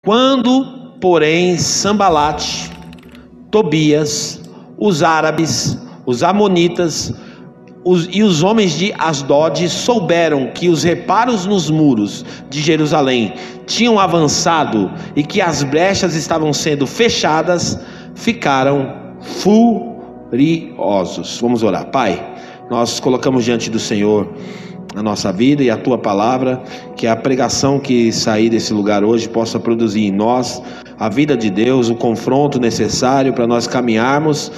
Quando, porém, Sambalate, Tobias, os árabes, os amonitas e os homens de Asdod souberam que os reparos nos muros de Jerusalém tinham avançado e que as brechas estavam sendo fechadas, ficaram furiosos. Vamos orar. Pai, nós colocamos diante do Senhor a nossa vida e a Tua palavra, que a pregação que sair desse lugar hoje possa produzir em nós a vida de Deus, o confronto necessário para nós caminharmos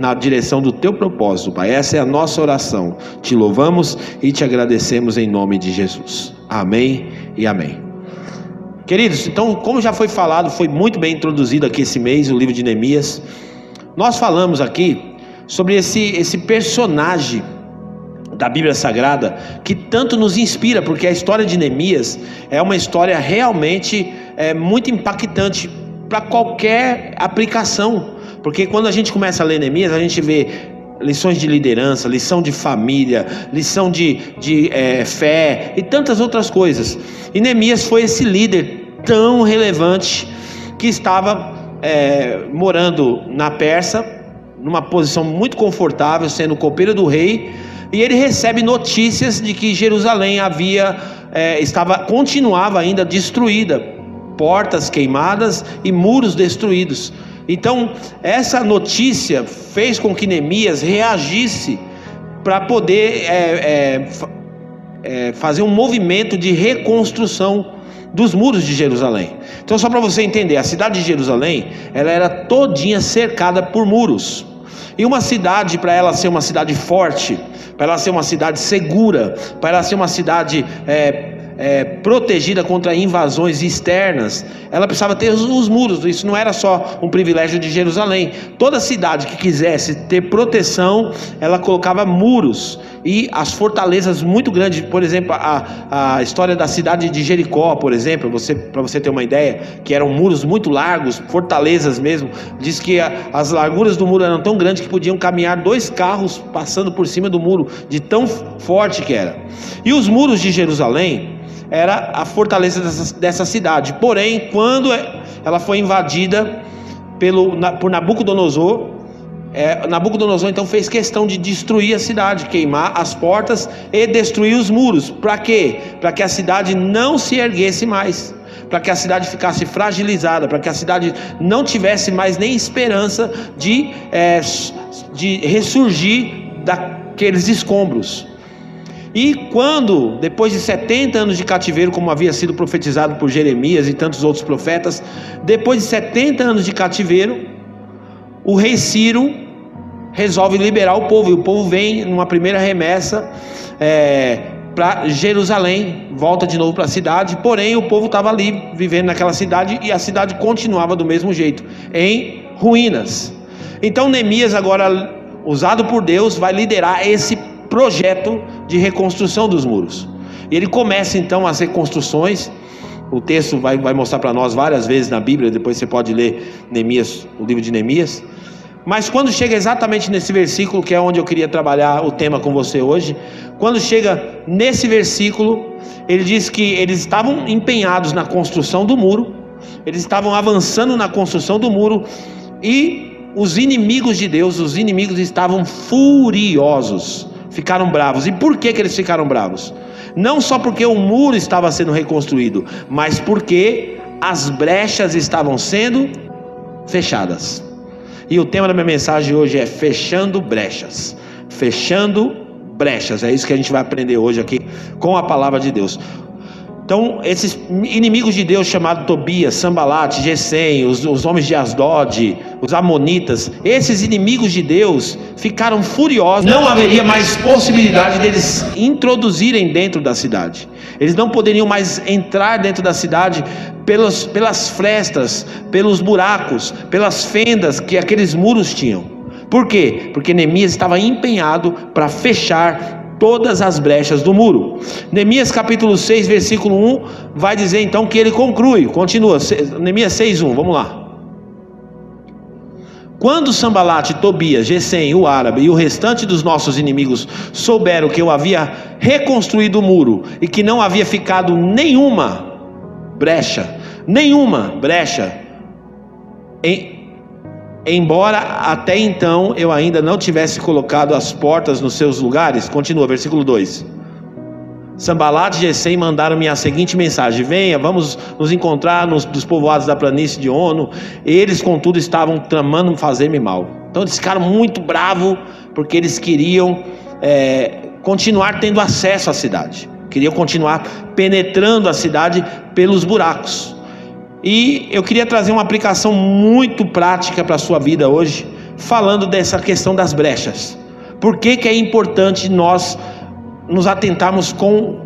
na direção do Teu propósito, Pai. Essa é a nossa oração. Te louvamos e te agradecemos em nome de Jesus. Amém e amém. Queridos, então, como já foi falado, foi muito bem introduzido aqui esse mês, o livro de Neemias. Nós falamos aqui sobre esse personagem da Bíblia Sagrada que tanto nos inspira, porque a história de Neemias é uma história realmente muito impactante para qualquer aplicação, porque quando a gente começa a ler Neemias, a gente vê lições de liderança, lição de família, lição de fé e tantas outras coisas. E Neemias foi esse líder tão relevante que estava morando na Pérsia, numa posição muito confortável, sendo copeiro do rei, e ele recebe notícias de que Jerusalém continuava ainda destruída, portas queimadas e muros destruídos. Então essa notícia fez com que Neemias reagisse para poder fazer um movimento de reconstrução dos muros de Jerusalém. Então, só para você entender, a cidade de Jerusalém, ela era todinha cercada por muros. E uma cidade, para ela ser uma cidade forte, para ela ser uma cidade segura, para ela ser uma cidade protegida contra invasões externas, ela precisava ter os muros. Isso não era só um privilégio de Jerusalém. Toda cidade que quisesse ter proteção, ela colocava muros e as fortalezas muito grandes. Por exemplo, a história da cidade de Jericó, por exemplo, para você ter uma ideia, que eram muros muito largos, fortalezas mesmo. Diz que as larguras do muro eram tão grandes que podiam caminhar 2 carros passando por cima do muro, de tão forte que era. E os muros de Jerusalém era a fortaleza dessa cidade. Porém, quando ela foi invadida por Nabucodonosor, Nabucodonosor então fez questão de destruir a cidade, queimar as portas e destruir os muros. Para quê? Para que a cidade não se erguesse mais, para que a cidade ficasse fragilizada, para que a cidade não tivesse mais nem esperança de ressurgir daqueles escombros. E quando, depois de 70 anos de cativeiro, como havia sido profetizado por Jeremias e tantos outros profetas, depois de 70 anos de cativeiro, o rei Ciro resolve liberar o povo, e o povo vem numa primeira remessa para Jerusalém, volta de novo para a cidade. Porém, o povo estava ali, vivendo naquela cidade, e a cidade continuava do mesmo jeito, em ruínas. Então Neemias, agora usado por Deus, vai liderar esse projeto de reconstrução dos muros. E ele começa então as reconstruções. O texto vai mostrar para nós várias vezes na Bíblia, depois você pode ler Neemias, o livro de Neemias. Mas quando chega exatamente nesse versículo, que é onde eu queria trabalhar o tema com você hoje, quando chega nesse versículo, ele diz que eles estavam empenhados na construção do muro, eles estavam avançando na construção do muro, e os inimigos de Deus, os inimigos estavam furiosos, ficaram bravos. E por que eles ficaram bravos? Não só porque o muro estava sendo reconstruído, mas porque as brechas estavam sendo fechadas. E o tema da minha mensagem hoje é fechando brechas. Fechando brechas. É isso que a gente vai aprender hoje aqui com a palavra de Deus. Então, esses inimigos de Deus chamados Tobias, Sambalate, Gesem, os homens de Asdod, os amonitas, esses inimigos de Deus ficaram furiosos. Não haveria mais possibilidade deles introduzirem dentro da cidade. Eles não poderiam mais entrar dentro da cidade pelas frestas, pelos buracos, pelas fendas que aqueles muros tinham. Por quê? Porque Neemias estava empenhado para fechar todas as brechas do muro. Neemias capítulo 6, versículo 1, vai dizer então que ele continua, Neemias 6:1, vamos lá. Quando Sambalate, Tobias, Gesem, o árabe e o restante dos nossos inimigos souberam que eu havia reconstruído o muro e que não havia ficado nenhuma brecha, nenhuma brecha, embora até então eu ainda não tivesse colocado as portas nos seus lugares. Continua, versículo 2. Sanbalat e Gesem mandaram-me a seguinte mensagem: venha, vamos nos encontrar dos povoados da planície de Ono. Eles, contudo, estavam tramando fazer-me mal. Então eles ficaram muito bravos, porque eles queriam continuar tendo acesso à cidade, queriam continuar penetrando a cidade pelos buracos. E eu queria trazer uma aplicação muito prática para a sua vida hoje, falando dessa questão das brechas. Por que é importante nós nos atentarmos com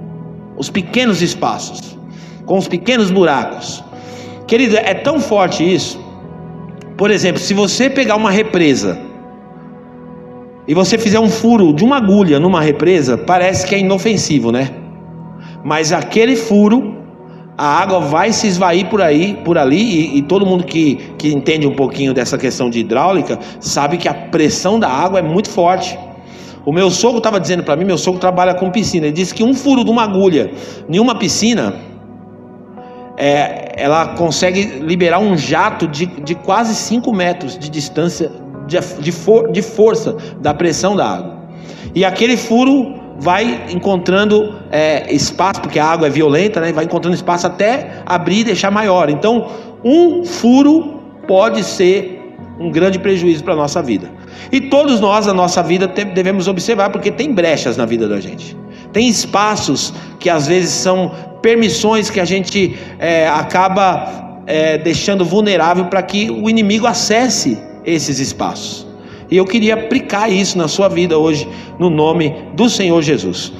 os pequenos espaços, com os pequenos buracos? Querido, é tão forte isso. Por exemplo, se você pegar uma represa e você fizer um furo de uma agulha numa represa, parece que é inofensivo, né? Mas aquele furo, a água vai se esvair por ali, e todo mundo que entende um pouquinho dessa questão de hidráulica sabe que a pressão da água é muito forte. O meu sogro estava dizendo para mim, meu sogro trabalha com piscina, ele disse que um furo de uma agulha em uma piscina, ela consegue liberar um jato de quase 5 metros de distância, de força da pressão da água. E aquele furo vai encontrando espaço, porque a água é violenta, né? Vai encontrando espaço até abrir e deixar maior. Então um furo pode ser um grande prejuízo para a nossa vida. E todos nós, na nossa vida, devemos observar, porque tem brechas na vida da gente, tem espaços que às vezes são permissões que a gente acaba deixando vulnerável para que o inimigo acesse esses espaços. E eu queria aplicar isso na sua vida hoje, no nome do Senhor Jesus.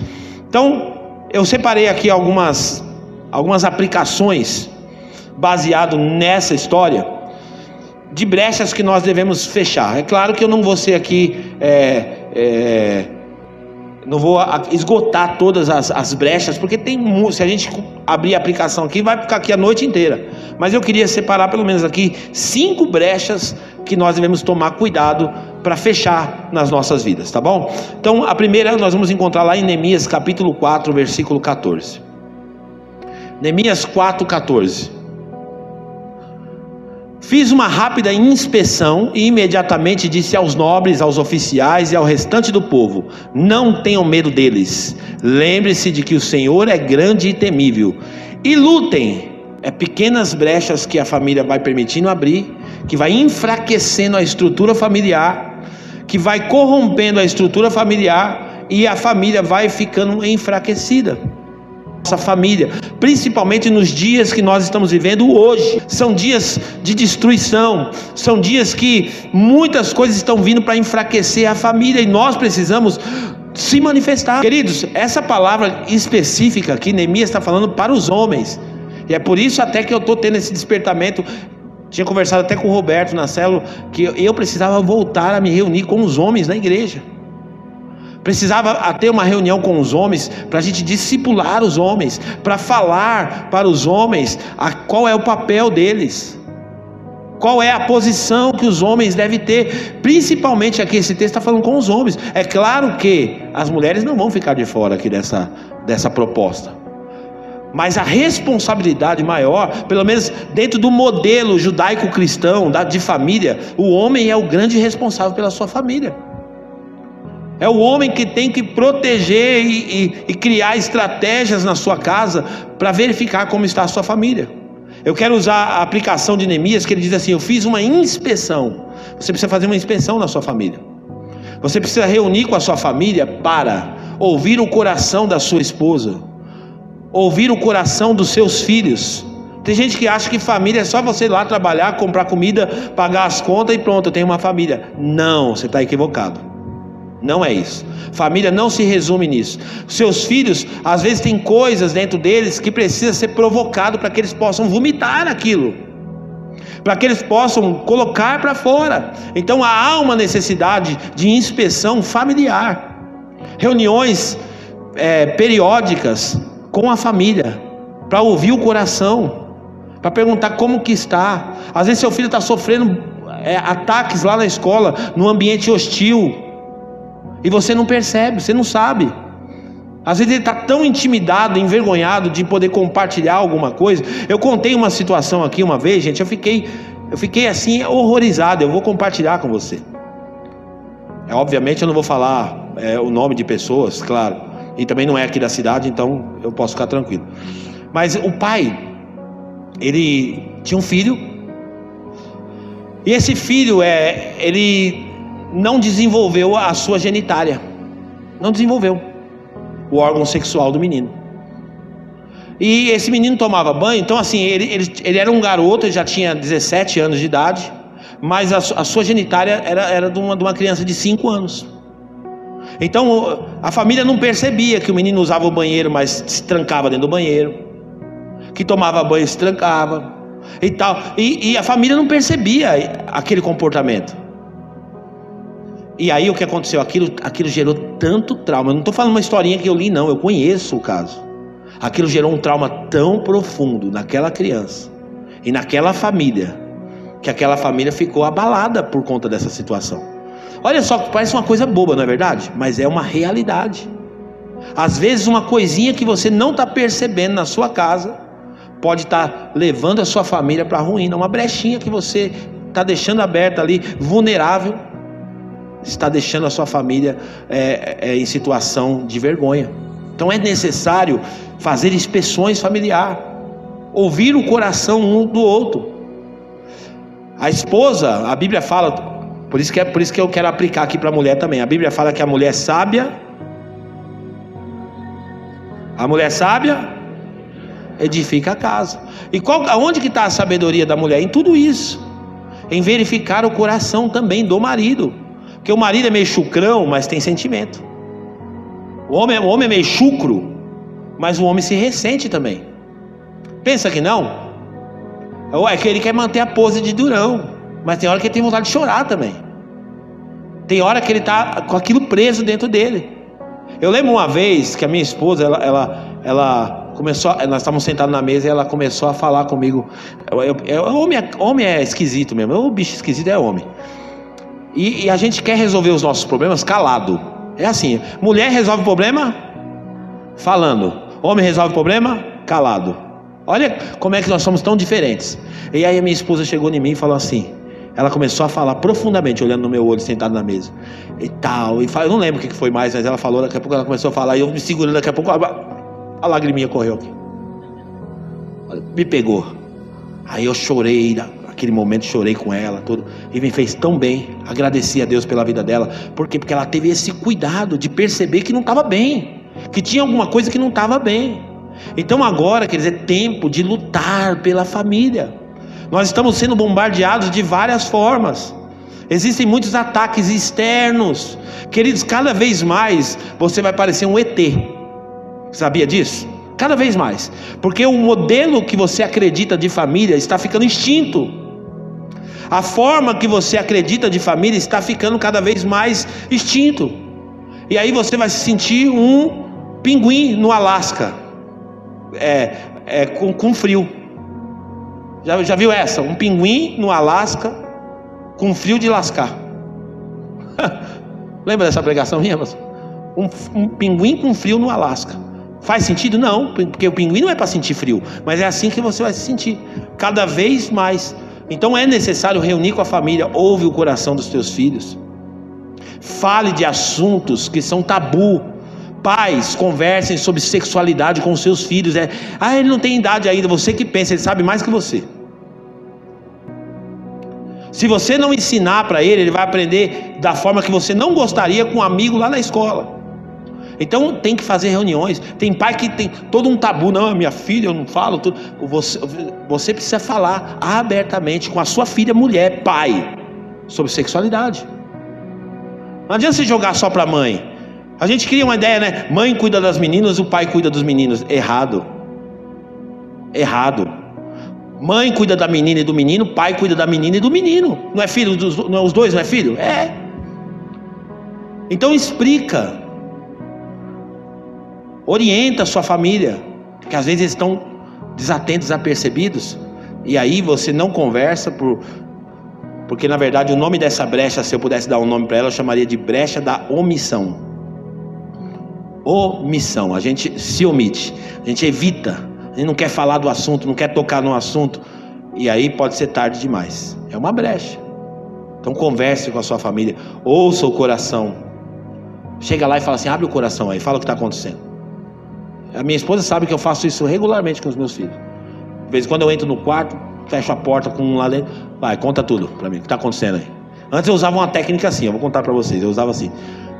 Então, eu separei aqui algumas aplicações baseado nessa história, de brechas que nós devemos fechar. É claro que eu não vou ser aqui, não vou esgotar todas as brechas, porque se a gente abrir a aplicação aqui, vai ficar aqui a noite inteira. Mas eu queria separar pelo menos aqui 5 brechas que nós devemos tomar cuidado para fechar nas nossas vidas, tá bom? Então a primeira nós vamos encontrar lá em Neemias capítulo 4, versículo 14. Neemias 4:14. Fiz uma rápida inspeção e imediatamente disse aos nobres, aos oficiais e ao restante do povo: não tenham medo deles, lembre-se de que o Senhor é grande e temível, e lutem. Pequenas brechas que a família vai permitindo abrir, que vai enfraquecendo a estrutura familiar, que vai corrompendo a estrutura familiar, e a família vai ficando enfraquecida. Nossa família, principalmente nos dias que nós estamos vivendo hoje, são dias de destruição, são dias que muitas coisas estão vindo para enfraquecer a família, e nós precisamos se manifestar. Queridos, essa palavra específica aqui, Neemias está falando para os homens, e é por isso até que eu estou tendo esse despertamento. Tinha conversado até com o Roberto na célula, que eu precisava voltar a me reunir com os homens na igreja. Precisava ter uma reunião com os homens, para a gente discipular os homens, para falar para os homens qual é o papel deles, qual é a posição que os homens devem ter. Principalmente aqui esse texto está falando com os homens. É claro que as mulheres não vão ficar de fora aqui dessa proposta, mas a responsabilidade maior, pelo menos dentro do modelo judaico-cristão de família, o homem é o grande responsável pela sua família. É o homem que tem que proteger e criar estratégias na sua casa para verificar como está a sua família. Eu quero usar a aplicação de Neemias, que ele diz assim: eu fiz uma inspeção. Você precisa fazer uma inspeção na sua família. Você precisa reunir com a sua família para ouvir o coração da sua esposa, ouvir o coração dos seus filhos. Tem gente que acha que família é só você ir lá trabalhar, comprar comida, pagar as contas e pronto, eu tenho uma família. Não, você está equivocado. Não é isso. Família não se resume nisso. Seus filhos, às vezes tem coisas dentro deles que precisa ser provocado para que eles possam vomitar aquilo, para que eles possam colocar para fora. Então há uma necessidade de inspeção familiar, reuniões periódicas com a família, para ouvir o coração, para perguntar como que está. Às vezes seu filho está sofrendo ataques lá na escola, num ambiente hostil, e você não percebe, você não sabe. Às vezes ele está tão intimidado, envergonhado de poder compartilhar alguma coisa. Eu contei uma situação aqui uma vez, gente, eu fiquei assim horrorizado. Eu vou compartilhar com você. Obviamente eu não vou falar o nome de pessoas, claro, e também não é aqui da cidade, então eu posso ficar tranquilo. Mas o pai, ele tinha um filho, e esse filho ele não desenvolveu a sua genitália, não desenvolveu o órgão sexual do menino. E esse menino tomava banho, então assim, ele era um garoto, ele já tinha 17 anos de idade, mas a sua genitália era de uma criança de 5 anos. Então a família não percebia que o menino usava o banheiro, mas se trancava dentro do banheiro, que tomava banho e se trancava e tal, e a família não percebia aquele comportamento. E aí o que aconteceu? Aquilo gerou tanto trauma. Eu não estou falando uma historinha que eu li, não, eu conheço o caso. Aquilo gerou um trauma tão profundo naquela criança e naquela família, que aquela família ficou abalada por conta dessa situação. Olha só, parece uma coisa boba, não é verdade? Mas é uma realidade. Às vezes uma coisinha que você não está percebendo na sua casa pode estar levando a sua família para a ruína. Uma brechinha que você está deixando aberta ali, vulnerável, está deixando a sua família em situação de vergonha. Então é necessário fazer inspeções familiares, ouvir o coração um do outro. A esposa, a Bíblia fala, por isso que eu quero aplicar aqui para a mulher também. A Bíblia fala que a mulher sábia edifica a casa. E aonde que está a sabedoria da mulher? Em tudo isso, em verificar o coração também do marido, porque o marido é meio chucrão, mas tem sentimento. O homem é meio chucro, mas o homem se ressente também. Pensa que não? É que ele quer manter a pose de durão, mas tem hora que ele tem vontade de chorar também. Tem hora que ele está com aquilo preso dentro dele. Eu lembro uma vez que a minha esposa, ela começou, nós estávamos sentados na mesa e ela começou a falar comigo. Homem é esquisito mesmo, o bicho esquisito é homem. E a gente quer resolver os nossos problemas calado. É assim, mulher resolve o problema falando, homem resolve o problema calado. Olha como é que nós somos tão diferentes. E aí a minha esposa chegou em mim e falou assim, ela começou a falar profundamente, olhando no meu olho, sentado na mesa e tal, eu não lembro o que foi mais, mas ela falou, daqui a pouco ela começou a falar, e eu me segurando, daqui a pouco a lagriminha correu aqui, me pegou. Aí eu chorei, naquele momento chorei com ela, tudo, e me fez tão bem. Agradeci a Deus pela vida dela. Por quê? Porque ela teve esse cuidado de perceber que não estava bem, que tinha alguma coisa que não estava bem. Então agora, quer dizer, é tempo de lutar pela família. Nós estamos sendo bombardeados de várias formas. Existem muitos ataques externos. Queridos, cada vez mais você vai parecer um ET. Sabia disso? Cada vez mais. Porque o modelo que você acredita de família está ficando extinto. A forma que você acredita de família está ficando cada vez mais extinto. E aí você vai se sentir um pinguim no Alasca, com frio. Já viu essa? Um pinguim no Alasca com frio de lascar. Lembra dessa pregação minha? Um pinguim com frio no Alasca. Faz sentido? Não, porque o pinguim não é para sentir frio, mas é assim que você vai se sentir, cada vez mais. Então é necessário reunir com a família, ouve o coração dos teus filhos, fale de assuntos que são tabu. Pais, conversem sobre sexualidade com os seus filhos. Ele não tem idade ainda, você que pensa, ele sabe mais que você. Se você não ensinar para ele, ele vai aprender da forma que você não gostaria com um amigo lá na escola. Então tem que fazer reuniões. Tem pai que tem todo um tabu, não, minha filha, eu não falo tudo. Você precisa falar abertamente com a sua filha mulher, pai, sobre sexualidade. Não adianta você jogar só para a mãe. A gente cria uma ideia, né? Mãe cuida das meninas, o pai cuida dos meninos. Errado. Mãe cuida da menina e do menino, pai cuida da menina e do menino. Não é filho não é os dois, não é filho? É. Então explica. Orienta a sua família, que às vezes eles estão desatentos, desapercebidos, e aí você não conversa porque na verdade o nome dessa brecha, se eu pudesse dar um nome para ela, eu chamaria de brecha da omissão. omissão. A gente se omite, a gente evita, a gente não quer falar do assunto, não quer tocar no assunto, e aí pode ser tarde demais. É uma brecha. Então converse com a sua família, ouça o coração. Chega lá e fala assim: abre o coração aí, fala o que está acontecendo. A minha esposa sabe que eu faço isso regularmente com os meus filhos. De vez em quando eu entro no quarto, fecho a porta com um lá dentro, vai, conta tudo para mim, o que está acontecendo aí. Antes eu usava uma técnica assim, eu vou contar para vocês. Eu usava assim: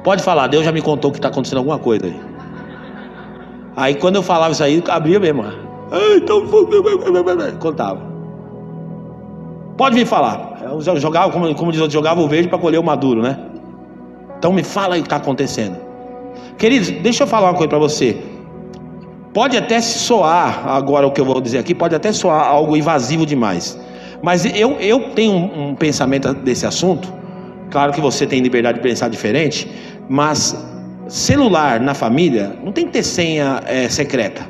pode falar, Deus já me contou que está acontecendo alguma coisa aí. Aí quando eu falava isso aí, abria mesmo. Então contava. Pode vir falar. Eu jogava, como diz outro, jogava o verde para colher o maduro, né? Então me fala aí o que está acontecendo. Queridos, deixa eu falar uma coisa para você. Pode até soar, agora o que eu vou dizer aqui, pode até soar algo invasivo demais. Mas eu tenho um pensamento desse assunto. Claro que você tem liberdade de pensar diferente, mas celular na família não tem que ter senha secreta.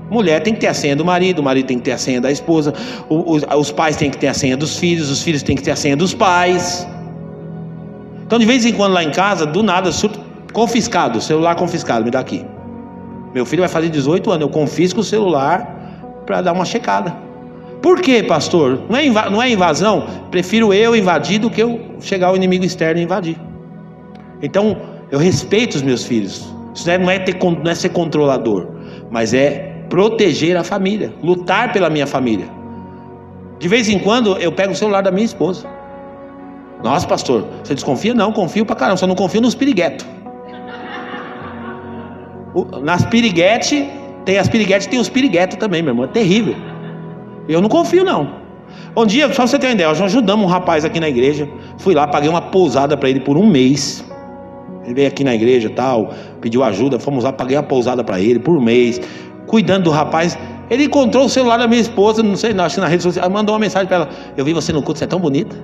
Mulher tem que ter a senha do marido, o marido tem que ter a senha da esposa, os pais têm que ter a senha dos filhos, os filhos têm que ter a senha dos pais. Então de vez em quando lá em casa, do nada, confiscado, celular confiscado, me dá aqui. Meu filho vai fazer 18 anos, eu confisco o celular para dar uma checada. Por quê, pastor? Não é invasão? Prefiro eu invadir do que eu chegar ao inimigo externo e invadir. Então, eu respeito os meus filhos. Isso não é ser controlador, mas é proteger a família, lutar pela minha família. De vez em quando, eu pego o celular da minha esposa. Nossa, pastor, você desconfia? Não, confio pra caramba, só não confio nos piriguetos. Nas piriguetes, tem as piriguetes, tem os piriguetos também, meu irmão, é terrível. Eu não confio não. Um dia, só pra você ter uma ideia, nós ajudamos um rapaz aqui na igreja. Fui lá, paguei uma pousada para ele por um mês. Ele veio aqui na igreja e tal, pediu ajuda, fomos lá, paguei uma pousada para ele por um mês, cuidando do rapaz. Ele encontrou o celular da minha esposa, não sei, acho que na rede social, mandou uma mensagem para ela: eu vi você no culto, você é tão bonita.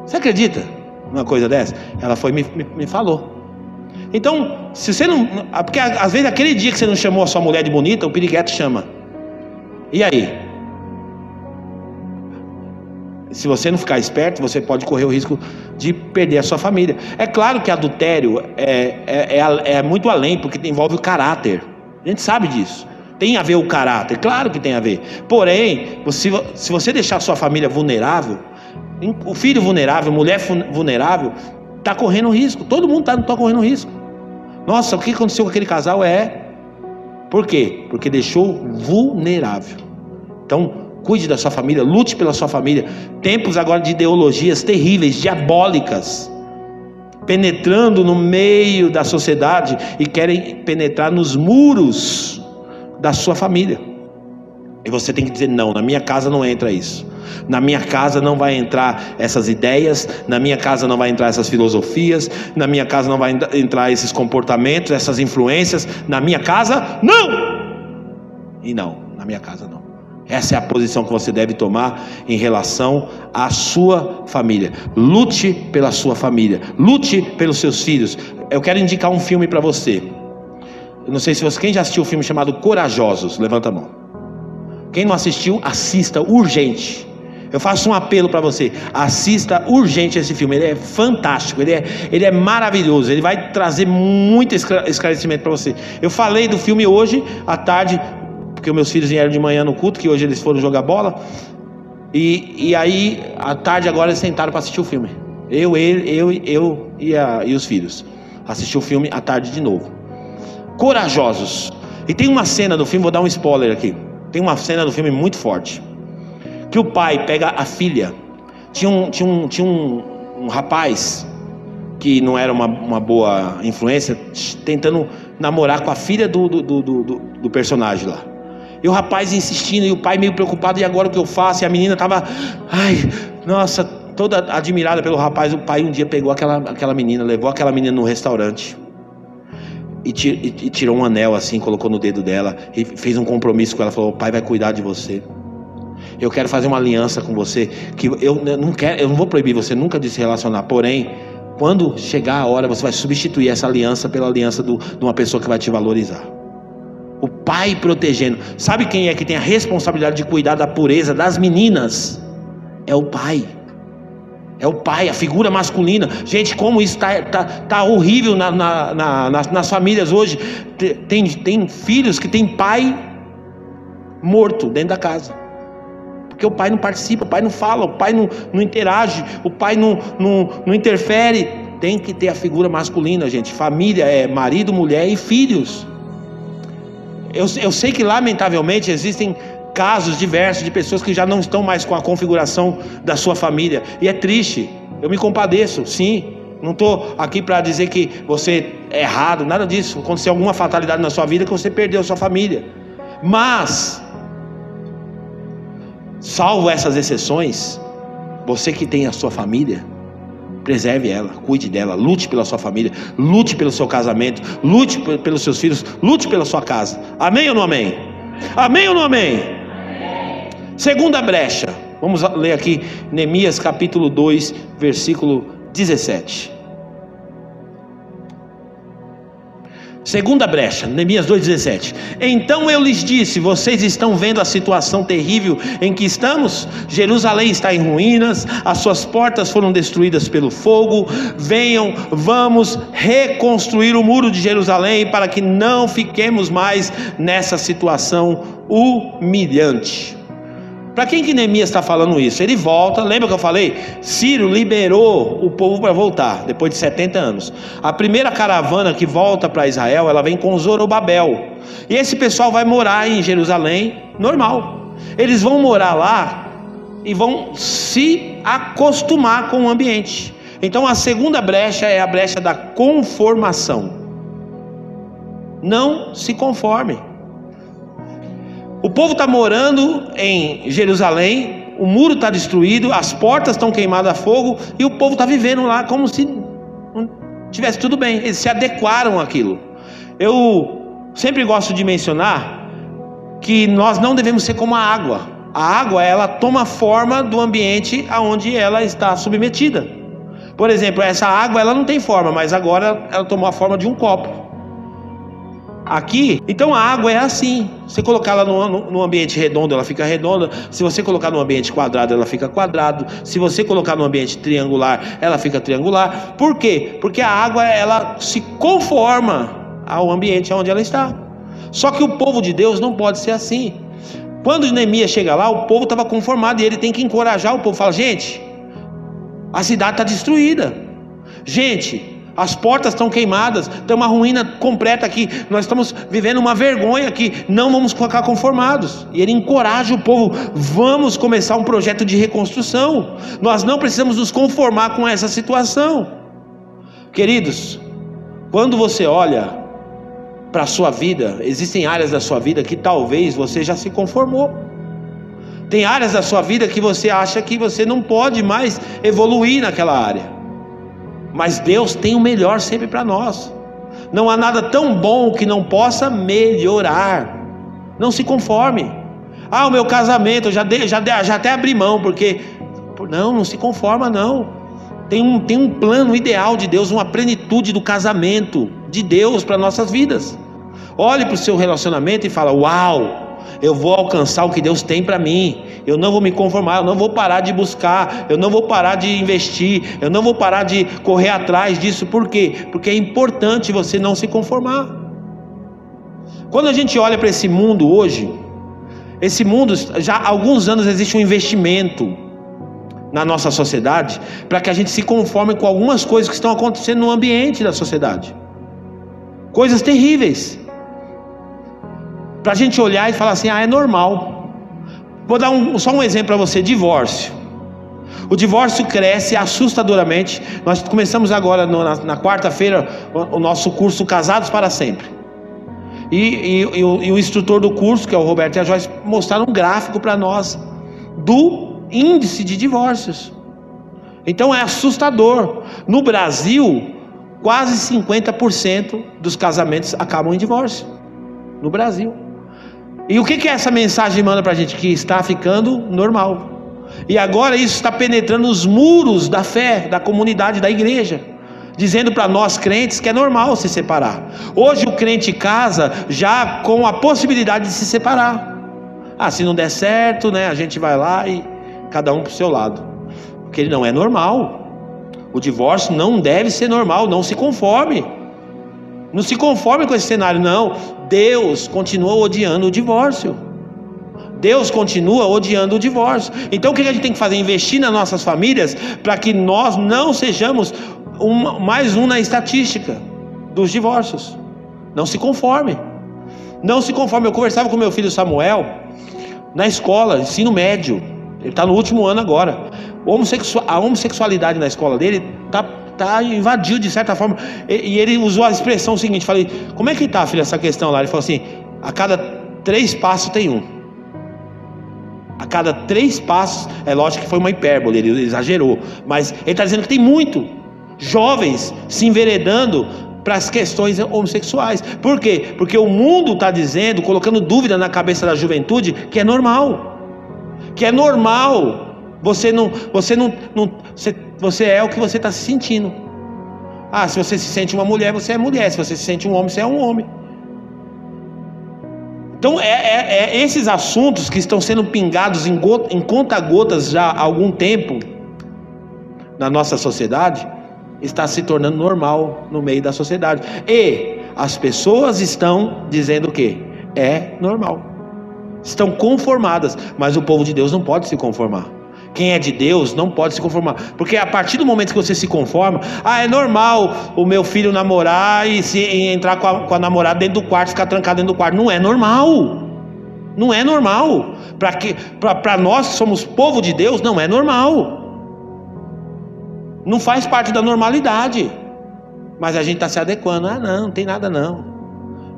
Você acredita numa coisa dessa? Ela foi me falou. Então, se você não... Porque às vezes aquele dia que você não chamou a sua mulher de bonita, o piriguete chama. E aí? Se você não ficar esperto, você pode correr o risco de perder a sua família. É claro que adultério é muito além, porque envolve o caráter. A gente sabe disso. Tem a ver o caráter, claro que tem a ver. Porém, se você deixar a sua família vulnerável, o filho vulnerável, mulher vulnerável, está correndo risco. Todo mundo está correndo risco. Nossa, o que aconteceu com aquele casal? Por quê? Porque deixou vulnerável. Então, cuide da sua família, lute pela sua família. Tempos agora de ideologias terríveis, diabólicas, penetrando no meio da sociedade e querem penetrar nos muros da sua família. E você tem que dizer: não, na minha casa não entra isso. Na minha casa não vai entrar essas ideias, na minha casa não vai entrar essas filosofias, na minha casa não vai entrar esses comportamentos, essas influências. Na minha casa, não! E não, na minha casa não. Essa é a posição que você deve tomar em relação à sua família. Lute pela sua família, lute pelos seus filhos. Eu quero indicar um filme para você. Eu não sei se quem já assistiu o filme chamado Corajosos? Levanta a mão. Quem não assistiu, assista, urgente. Eu faço um apelo para você: assista urgente esse filme. Ele é fantástico, ele é maravilhoso. Ele vai trazer muito esclarecimento para você. Eu falei do filme hoje à tarde, porque meus filhos vieram de manhã no culto, que hoje eles foram jogar bola. E aí, à tarde agora, eles sentaram para assistir o filme. Eu e os filhos. Assisti o filme à tarde de novo. Corajosos. E tem uma cena do filme, vou dar um spoiler aqui. Tem uma cena do filme muito forte, que o pai pega a filha. Tinha um rapaz que não era uma boa influência, tentando namorar com a filha do personagem lá. E o rapaz insistindo, e o pai meio preocupado: e agora o que eu faço? E a menina estava, nossa, toda admirada pelo rapaz. O pai um dia pegou aquela menina, levou aquela menina no restaurante e tirou um anel assim, colocou no dedo dela e fez um compromisso com ela. Falou: o pai vai cuidar de você. Eu quero fazer uma aliança com você, que eu não vou proibir você nunca de se relacionar, porém, quando chegar a hora, você vai substituir essa aliança pela aliança de uma pessoa que vai te valorizar. O pai protegendo. Sabe quem é que tem a responsabilidade de cuidar da pureza das meninas? É o pai. É o pai, a figura masculina. Gente, como isso tá horrível nas famílias hoje. Tem filhos que tem pai morto dentro da casa, porque o pai não participa, o pai não fala, o pai não interage, o pai não interfere. Tem que ter a figura masculina, gente. Família é marido, mulher e filhos. Eu sei que lamentavelmente existem casos diversos de pessoas que já não estão mais com a configuração da sua família, e é triste. Eu me compadeço, sim. Não estou aqui para dizer que você é errado, nada disso. Aconteceu alguma fatalidade na sua vida que você perdeu a sua família, mas salvo essas exceções, você que tem a sua família, preserve ela, cuide dela, lute pela sua família, lute pelo seu casamento, lute pelos seus filhos, lute pela sua casa. Amém ou não amém? Amém ou não amém? Segunda brecha, vamos ler aqui Neemias capítulo 2, versículo 17. Segunda brecha, Neemias 2,17. Então eu lhes disse: vocês estão vendo a situação terrível em que estamos? Jerusalém está em ruínas, as suas portas foram destruídas pelo fogo. Venham, vamos reconstruir o muro de Jerusalém, para que não fiquemos mais nessa situação humilhante. Para quem que Neemias está falando isso? Ele volta, lembra que eu falei? Ciro liberou o povo para voltar, depois de 70 anos. A primeira caravana que volta para Israel, ela vem com Zorobabel. E esse pessoal vai morar em Jerusalém, normal. Eles vão morar lá e vão se acostumar com o ambiente. Então a segunda brecha é a brecha da conformação. Não se conforme. O povo está morando em Jerusalém, o muro está destruído, as portas estão queimadas a fogo, e o povo está vivendo lá como se tivesse tudo bem. Eles se adequaram àquilo. Eu sempre gosto de mencionar que nós não devemos ser como a água. A água, ela toma forma do ambiente aonde ela está submetida. Por exemplo, essa água, ela não tem forma, mas agora ela tomou a forma de um copo. Aqui, então a água é assim. Se colocar ela no ambiente redondo, ela fica redonda. Se você colocar no ambiente quadrado, ela fica quadrado. Se você colocar no ambiente triangular, ela fica triangular. Por quê? Porque a água, ela se conforma ao ambiente onde ela está. Só que o povo de Deus não pode ser assim. Quando Neemias chega lá, o povo estava conformado, e ele tem que encorajar o povo. Fala: gente, a cidade está destruída. Gente, as portas estão queimadas, tem uma ruína completa aqui, nós estamos vivendo uma vergonha aqui, não vamos ficar conformados. E ele encoraja o povo: vamos começar um projeto de reconstrução, nós não precisamos nos conformar com essa situação. Queridos, quando você olha para a sua vida, existem áreas da sua vida que talvez você já se conformou. Tem áreas da sua vida que você acha que você não pode mais evoluir naquela área. Mas Deus tem o melhor sempre para nós. Não há nada tão bom que não possa melhorar. Não se conforme. O meu casamento, já até abri mão, porque... Não se conforma não. Tem um plano ideal de Deus, uma plenitude do casamento de Deus para nossas vidas. Olhe para o seu relacionamento e fala: uau, eu vou alcançar o que Deus tem para mim. Eu não vou me conformar, eu não vou parar de buscar, eu não vou parar de investir, eu não vou parar de correr atrás disso. Por quê? Porque é importante você não se conformar. Quando a gente olha para esse mundo hoje, esse mundo, já há alguns anos existe um investimento na nossa sociedade para que a gente se conforme com algumas coisas que estão acontecendo no ambiente da sociedade. Coisas terríveis, para a gente olhar e falar assim: é normal. Vou dar só um exemplo para você: divórcio. O divórcio cresce assustadoramente. Nós começamos agora na quarta-feira o nosso curso Casados para Sempre. E o instrutor do curso, que é o Roberto e a Joyce, mostraram um gráfico para nós do índice de divórcios. Então é assustador. No Brasil, quase 50% dos casamentos acabam em divórcio. No Brasil. E o que essa mensagem manda para a gente? Que está ficando normal. E agora isso está penetrando os muros da fé, da comunidade, da igreja, dizendo para nós crentes que é normal se separar. Hoje o crente casa já com a possibilidade de se separar. Se não der certo, né, a gente vai lá e cada um para o seu lado. que ele não é normal. O divórcio não deve ser normal, não se conforme. Não se conforme com esse cenário, não. Deus continua odiando o divórcio. Deus continua odiando o divórcio. Então o que a gente tem que fazer? Investir nas nossas famílias, para que nós não sejamos mais um na estatística dos divórcios. Não se conforme. Não se conforme. Eu conversava com meu filho Samuel na escola, ensino médio. Ele está no último ano agora. A homossexualidade na escola dele tá invadiu de certa forma. E ele usou a expressão seguinte. Falei: como é que tá, filho, essa questão lá? Ele falou assim: a cada 3 passos tem um. A cada 3 passos, é lógico que foi uma hipérbole, ele exagerou, mas ele está dizendo que tem muito jovens se enveredando para as questões homossexuais. Por quê? Porque o mundo está dizendo, colocando dúvida na cabeça da juventude, que é normal. Que é normal. Você é o que você está se sentindo. Ah, se você se sente uma mulher, você é mulher. Se você se sente um homem, você é um homem. Então esses assuntos que estão sendo pingados em conta-gotas já há algum tempo na nossa sociedade, está se tornando normal no meio da sociedade. E as pessoas estão dizendo o quê? É normal. Estão conformadas, mas o povo de Deus não pode se conformar. Quem é de Deus não pode se conformar, porque a partir do momento que você se conforma, é normal o meu filho namorar e entrar com a namorada dentro do quarto, ficar trancado dentro do quarto. Não é normal. Não é normal. Para nós que somos povo de Deus, não é normal. Não faz parte da normalidade. Mas a gente está se adequando. Não tem nada não.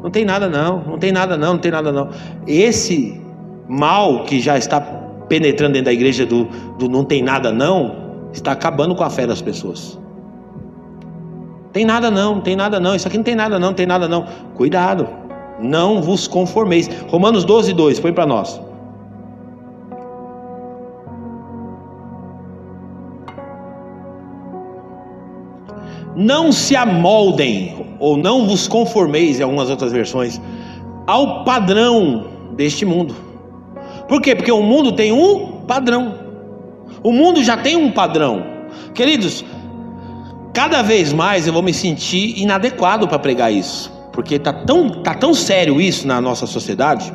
Não tem nada não. Não tem nada não. Não tem nada não. Esse mal que já está penetrando dentro da igreja do não tem nada não, está acabando com a fé das pessoas. Tem nada não, não tem nada não, isso aqui não tem nada não, não tem nada não. Cuidado, não vos conformeis. Romanos 12:2, põe para nós. Não se amoldem, ou não vos conformeis, em algumas outras versões, ao padrão deste mundo. Por quê? Porque o mundo tem um padrão. O mundo já tem um padrão. Queridos, cada vez mais eu vou me sentir inadequado para pregar isso, porque tá tão sério isso na nossa sociedade,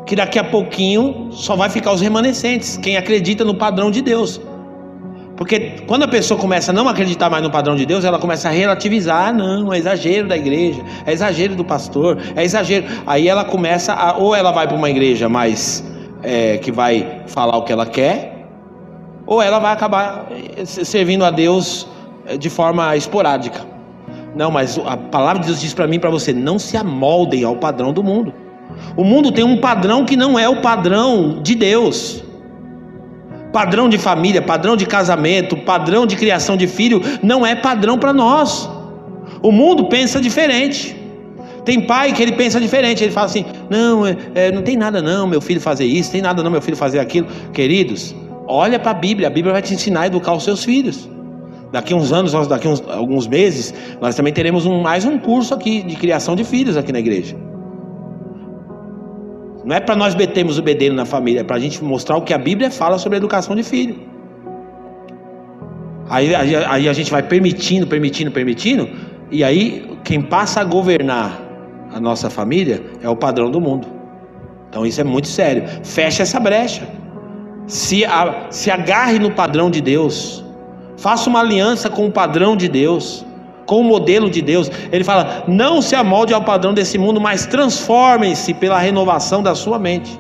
que daqui a pouquinho só vai ficar os remanescentes, quem acredita no padrão de Deus. Porque quando a pessoa começa a não acreditar mais no padrão de Deus, ela começa a relativizar. Não, é exagero da igreja, é exagero do pastor, é exagero. Aí ela começa ou ela vai para uma igreja mais que vai falar o que ela quer, ou ela vai acabar servindo a Deus de forma esporádica. Não, mas a palavra de Deus diz para mim e para você: não se amoldem ao padrão do mundo. O mundo tem um padrão que não é o padrão de Deus. Padrão de família, padrão de casamento, padrão de criação de filho, não é padrão para nós. O mundo pensa diferente. Tem pai que ele pensa diferente. Ele fala assim: não, não tem nada não meu filho fazer isso, tem nada não meu filho fazer aquilo. Queridos, olha para a Bíblia vai te ensinar a educar os seus filhos. Daqui uns anos, daqui alguns meses, nós também teremos mais um curso aqui de criação de filhos aqui na igreja. Não é para nós metermos o bedelho na família, é para a gente mostrar o que a Bíblia fala sobre a educação de filho. Aí a gente vai permitindo, e aí quem passa a governar a nossa família é o padrão do mundo. Então isso é muito sério. Feche essa brecha. Se agarre no padrão de Deus. Faça uma aliança com o padrão de Deus, com o modelo de Deus. Ele fala: não se amolde ao padrão desse mundo, mas transformem-se pela renovação da sua mente.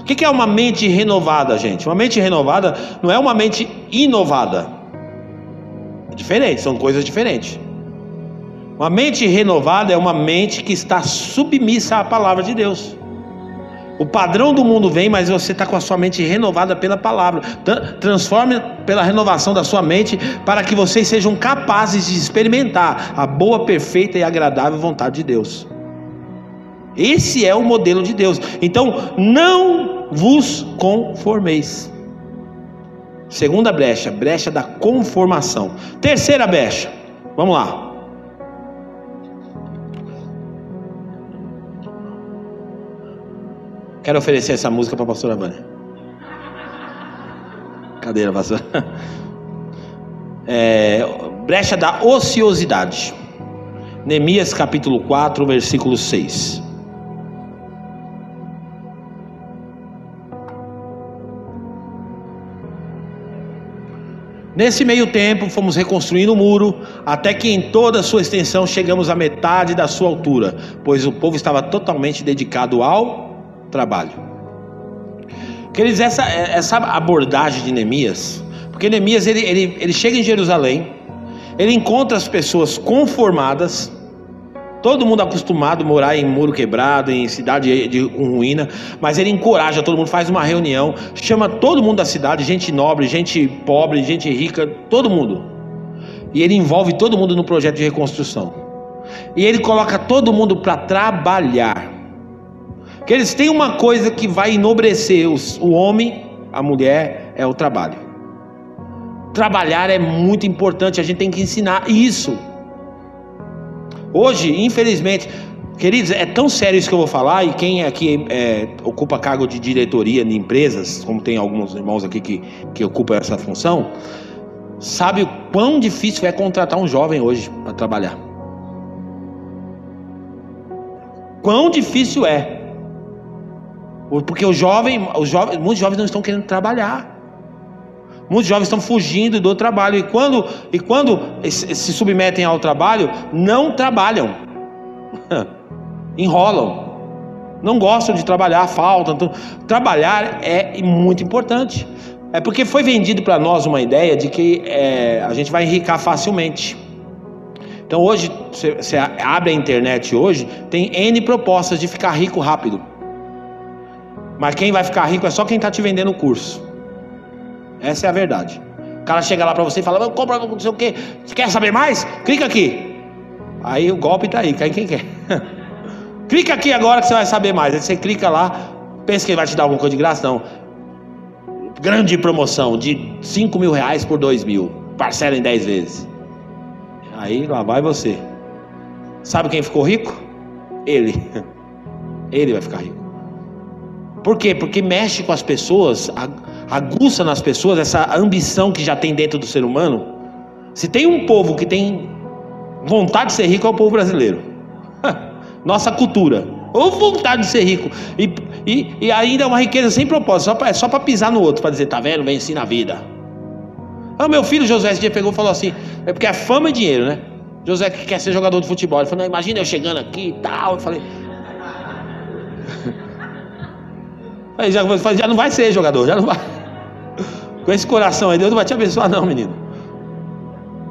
O que é uma mente renovada, gente? Uma mente renovada não é uma mente inovada. É diferente, são coisas diferentes. Uma mente renovada é uma mente que está submissa à palavra de Deus. O padrão do mundo vem, mas você está com a sua mente renovada pela palavra. Transforme pela renovação da sua mente, para que vocês sejam capazes de experimentar a boa, perfeita e agradável vontade de Deus. Esse é o modelo de Deus. Então, não vos conformeis. Segunda brecha, brecha da conformação. Terceira brecha, vamos lá. Quero oferecer essa música para a pastora Vânia. Cadeira, pastora. brecha da ociosidade. Neemias capítulo 4, versículo 6. Nesse meio tempo fomos reconstruindo o muro, até que em toda a sua extensão chegamos à metade da sua altura, pois o povo estava totalmente dedicado ao trabalho. Queridos, essa abordagem de Neemias, porque Neemias ele chega em Jerusalém, ele encontra as pessoas conformadas, todo mundo acostumado a morar em muro quebrado, em cidade com ruína, mas ele encoraja todo mundo, faz uma reunião, chama todo mundo da cidade, gente nobre, gente pobre, gente rica, todo mundo. E ele envolve todo mundo no projeto de reconstrução. E ele coloca todo mundo para trabalhar. Porque eles têm uma coisa que vai enobrecer o homem, a mulher, é o trabalho. Trabalhar é muito importante, a gente tem que ensinar isso. Hoje, infelizmente, queridos, é tão sério isso que eu vou falar, e quem aqui ocupa cargo de diretoria de empresas, como tem alguns irmãos aqui que ocupam essa função, sabe o quão difícil é contratar um jovem hoje para trabalhar. Quão difícil é. Porque muitos jovens não estão querendo trabalhar. Muitos jovens estão fugindo do trabalho, e quando se submetem ao trabalho, não trabalham, enrolam, não gostam de trabalhar, faltam. Então, trabalhar é muito importante. É porque foi vendido para nós uma ideia de que a gente vai enricar facilmente. Então hoje, você abre a internet hoje, tem N propostas de ficar rico rápido. Mas quem vai ficar rico é só quem está te vendendo o curso. Essa é a verdade. O cara chega lá para você e fala: compra não sei o que, você quer saber mais? Clica aqui. Aí o golpe tá aí, cai quem quer. Clica aqui agora que você vai saber mais. Aí você clica lá, pensa que ele vai te dar alguma coisa de graça? Não. Grande promoção de R$5.000 por R$2.000, parcela em 10 vezes. Aí lá vai você. Sabe quem ficou rico? Ele vai ficar rico. Por quê? Porque mexe com as pessoas, aguça nas pessoas essa ambição que já tem dentro do ser humano. Se tem um povo que tem vontade de ser rico, é o povo brasileiro. Nossa cultura, ou vontade de ser rico, e ainda é uma riqueza sem propósito, só para pisar no outro, para dizer: tá vendo, venci na vida. Meu filho José esse dia pegou e falou assim, é porque é fama e dinheiro, né? José que quer ser jogador de futebol, ele falou: não, imagina eu chegando aqui e tal. Eu falei: já não vai ser jogador, já não vai. Com esse coração aí, Deus não vai te abençoar não, menino.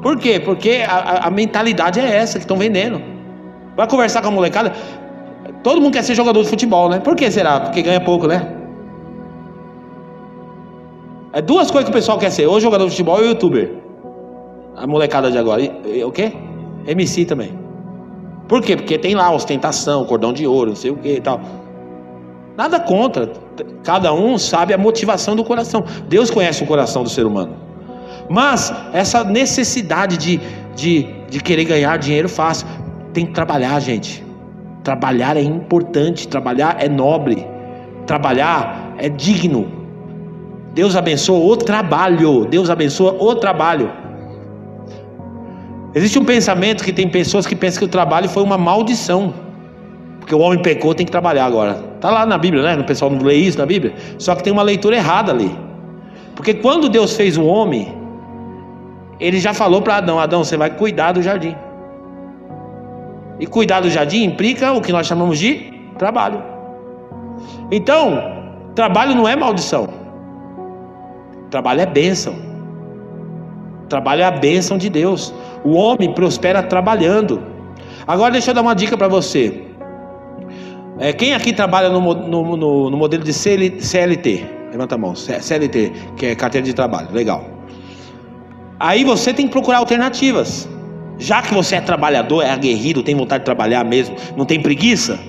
Por quê? Porque a mentalidade é essa que estão vendendo. Vai conversar com a molecada, todo mundo quer ser jogador de futebol, né? Por que será? Porque ganha pouco, né? É duas coisas que o pessoal quer ser: ou jogador de futebol ou youtuber. A molecada de agora. O quê? MC também. Por quê? Porque tem lá ostentação, cordão de ouro, não sei o que e tal. Nada contra, cada um sabe a motivação do coração. Deus conhece o coração do ser humano. Mas essa necessidade de querer ganhar dinheiro fácil, tem que trabalhar, gente. Trabalhar é importante, trabalhar é nobre, trabalhar é digno. Deus abençoa o trabalho. Deus abençoa o trabalho. Existe um pensamento que tem pessoas que pensam que o trabalho foi uma maldição, porque o homem pecou, tem que trabalhar agora. Está lá na Bíblia, né? O pessoal não lê isso na Bíblia. Só que tem uma leitura errada ali. Porque quando Deus fez o homem, Ele já falou para Adão: Adão, você vai cuidar do jardim. E cuidar do jardim implica o que nós chamamos de trabalho. Então, trabalho não é maldição. Trabalho é bênção. Trabalho é a bênção de Deus. O homem prospera trabalhando. Agora deixa eu dar uma dica para você. Quem aqui trabalha no modelo de CLT? Levanta a mão. CLT, que é carteira de trabalho. Legal. Aí você tem que procurar alternativas. Já que você é trabalhador, é aguerrido, tem vontade de trabalhar mesmo, não tem preguiça,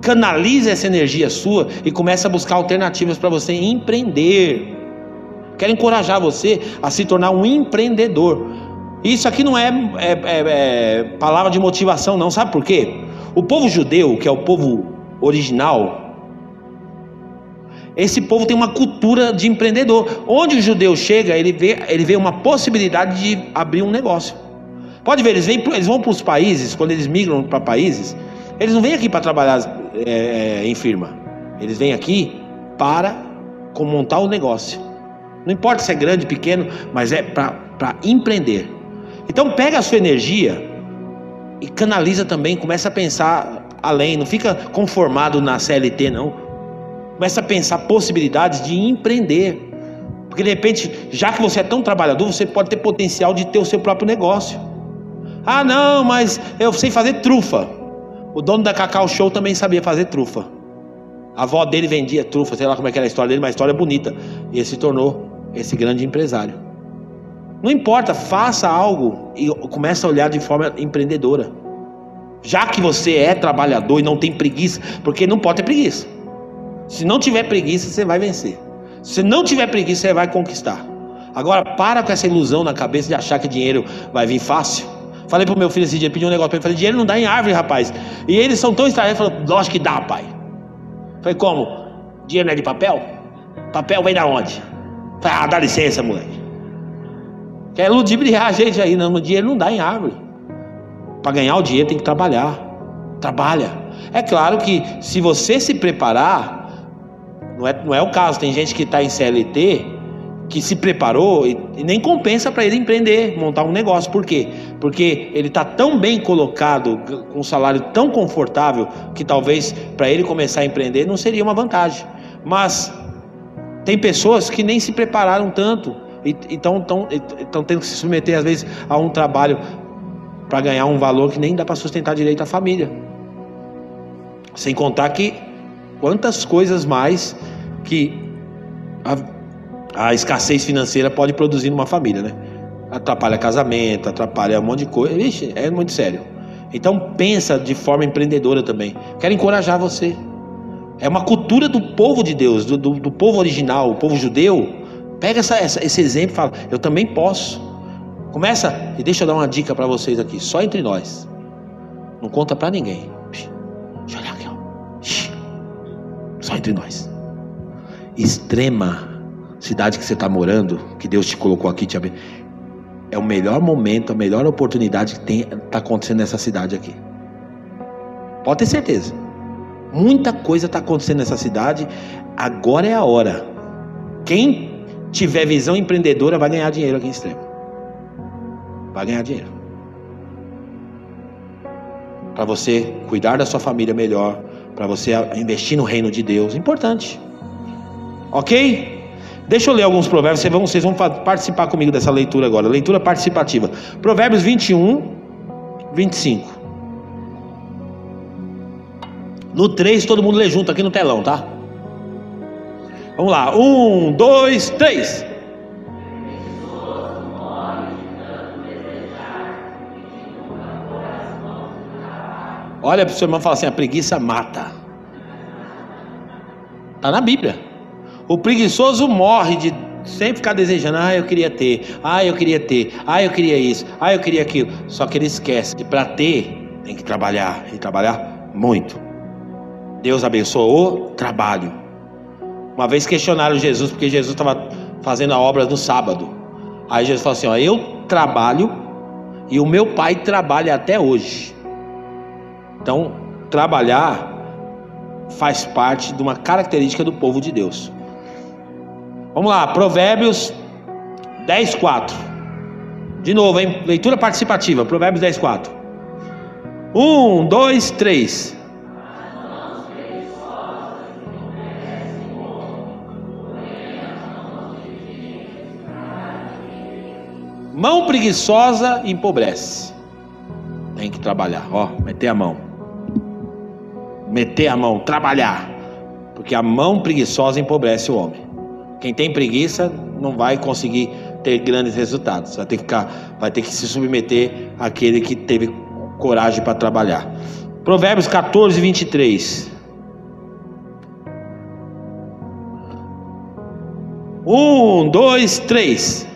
canalize essa energia sua e comece a buscar alternativas para você empreender. Quero encorajar você a se tornar um empreendedor. Isso aqui não é palavra de motivação não. Sabe por quê? O povo judeu, que é o povo original, esse povo tem uma cultura de empreendedor. Onde o judeu chega, ele vê uma possibilidade de abrir um negócio. Pode ver, eles vão para os países, quando eles migram para países, eles não vêm aqui para trabalhar em firma. Eles vêm aqui para montar o negócio. Não importa se é grande, pequeno, mas é para empreender. Então pega a sua energia e canaliza também, começa a pensar além, não fica conformado na CLT não. Começa a pensar possibilidades de empreender. Porque de repente, já que você é tão trabalhador, você pode ter potencial de ter o seu próprio negócio. Ah não, mas eu sei fazer trufa. O dono da Cacau Show também sabia fazer trufa. A avó dele vendia trufa, sei lá como é que era a história dele, mas a história é bonita. E ele se tornou esse grande empresário. Não importa, faça algo e comece a olhar de forma empreendedora. Já que você é trabalhador e não tem preguiça, porque não pode ter preguiça. Se não tiver preguiça, você vai vencer. Se não tiver preguiça, você vai conquistar. Agora, para com essa ilusão na cabeça de achar que dinheiro vai vir fácil. Falei pro meu filho esse dia, pedi um negócio para ele, falei, dinheiro não dá em árvore, rapaz. E eles são tão estranhos, ele falou, lógico que dá, pai. Falei, como? Dinheiro não é de papel? Papel vem da onde? Falei, dá licença, moleque. Quer ludibriar a gente aí, não, o dinheiro não dá em árvore. Para ganhar o dinheiro tem que trabalhar. Trabalha. É claro que se você se preparar, não é o caso, tem gente que está em CLT, que se preparou e nem compensa para ele empreender, montar um negócio. Por quê? Porque ele está tão bem colocado, com um salário tão confortável, que talvez para ele começar a empreender não seria uma vantagem. Mas tem pessoas que nem se prepararam tanto, e estão tendo que se submeter às vezes a um trabalho para ganhar um valor que nem dá para sustentar direito a família. Sem contar que quantas coisas mais que a escassez financeira pode produzir numa família, né? Atrapalha casamento, atrapalha um monte de coisa. Vixe, é muito sério. Então pensa de forma empreendedora também. Quero encorajar você. É uma cultura do povo de Deus, do povo original, o povo judeu. Pega esse exemplo e fala, eu também posso. Começa, e deixa eu dar uma dica para vocês aqui, só entre nós. Não conta para ninguém. Deixa eu olhar aqui, ó. Só entre nós. Extrema cidade que você está morando, que Deus te colocou aqui, é o melhor momento, a melhor oportunidade que está acontecendo nessa cidade aqui. Pode ter certeza. Muita coisa está acontecendo nessa cidade. Agora é a hora. Quem tiver visão empreendedora vai ganhar dinheiro aqui em Extrema. Vai ganhar dinheiro. Para você cuidar da sua família melhor, para você investir no reino de Deus. Importante. Ok? Deixa eu ler alguns provérbios. Vocês vão participar comigo dessa leitura agora. Leitura participativa. Provérbios 21, 25. No 3, todo mundo lê junto aqui no telão, tá? Vamos lá. 1, 2, 3. Olha para o seu irmão e fala assim: a preguiça mata. Está na Bíblia. O preguiçoso morre de sempre ficar desejando. Eu queria ter. Eu queria ter. Eu queria isso. Eu queria aquilo. Só que ele esquece que para ter tem que trabalhar. E trabalhar muito. Deus abençoou o trabalho. Uma vez questionaram Jesus, porque Jesus estava fazendo a obra no sábado. Aí Jesus falou assim: eu trabalho e o meu pai trabalha até hoje. Então, trabalhar faz parte de uma característica do povo de Deus. Vamos lá, Provérbios 10, 4. De novo, hein? Leitura participativa, Provérbios 10, 4. 1, 2, 3. Mão preguiçosa empobrece. Tem que trabalhar, meter a mão. Meter a mão, trabalhar. Porque a mão preguiçosa empobrece o homem. Quem tem preguiça não vai conseguir ter grandes resultados. Vai ter que se submeter àquele que teve coragem para trabalhar. Provérbios 14, 23. 1, 2, 3.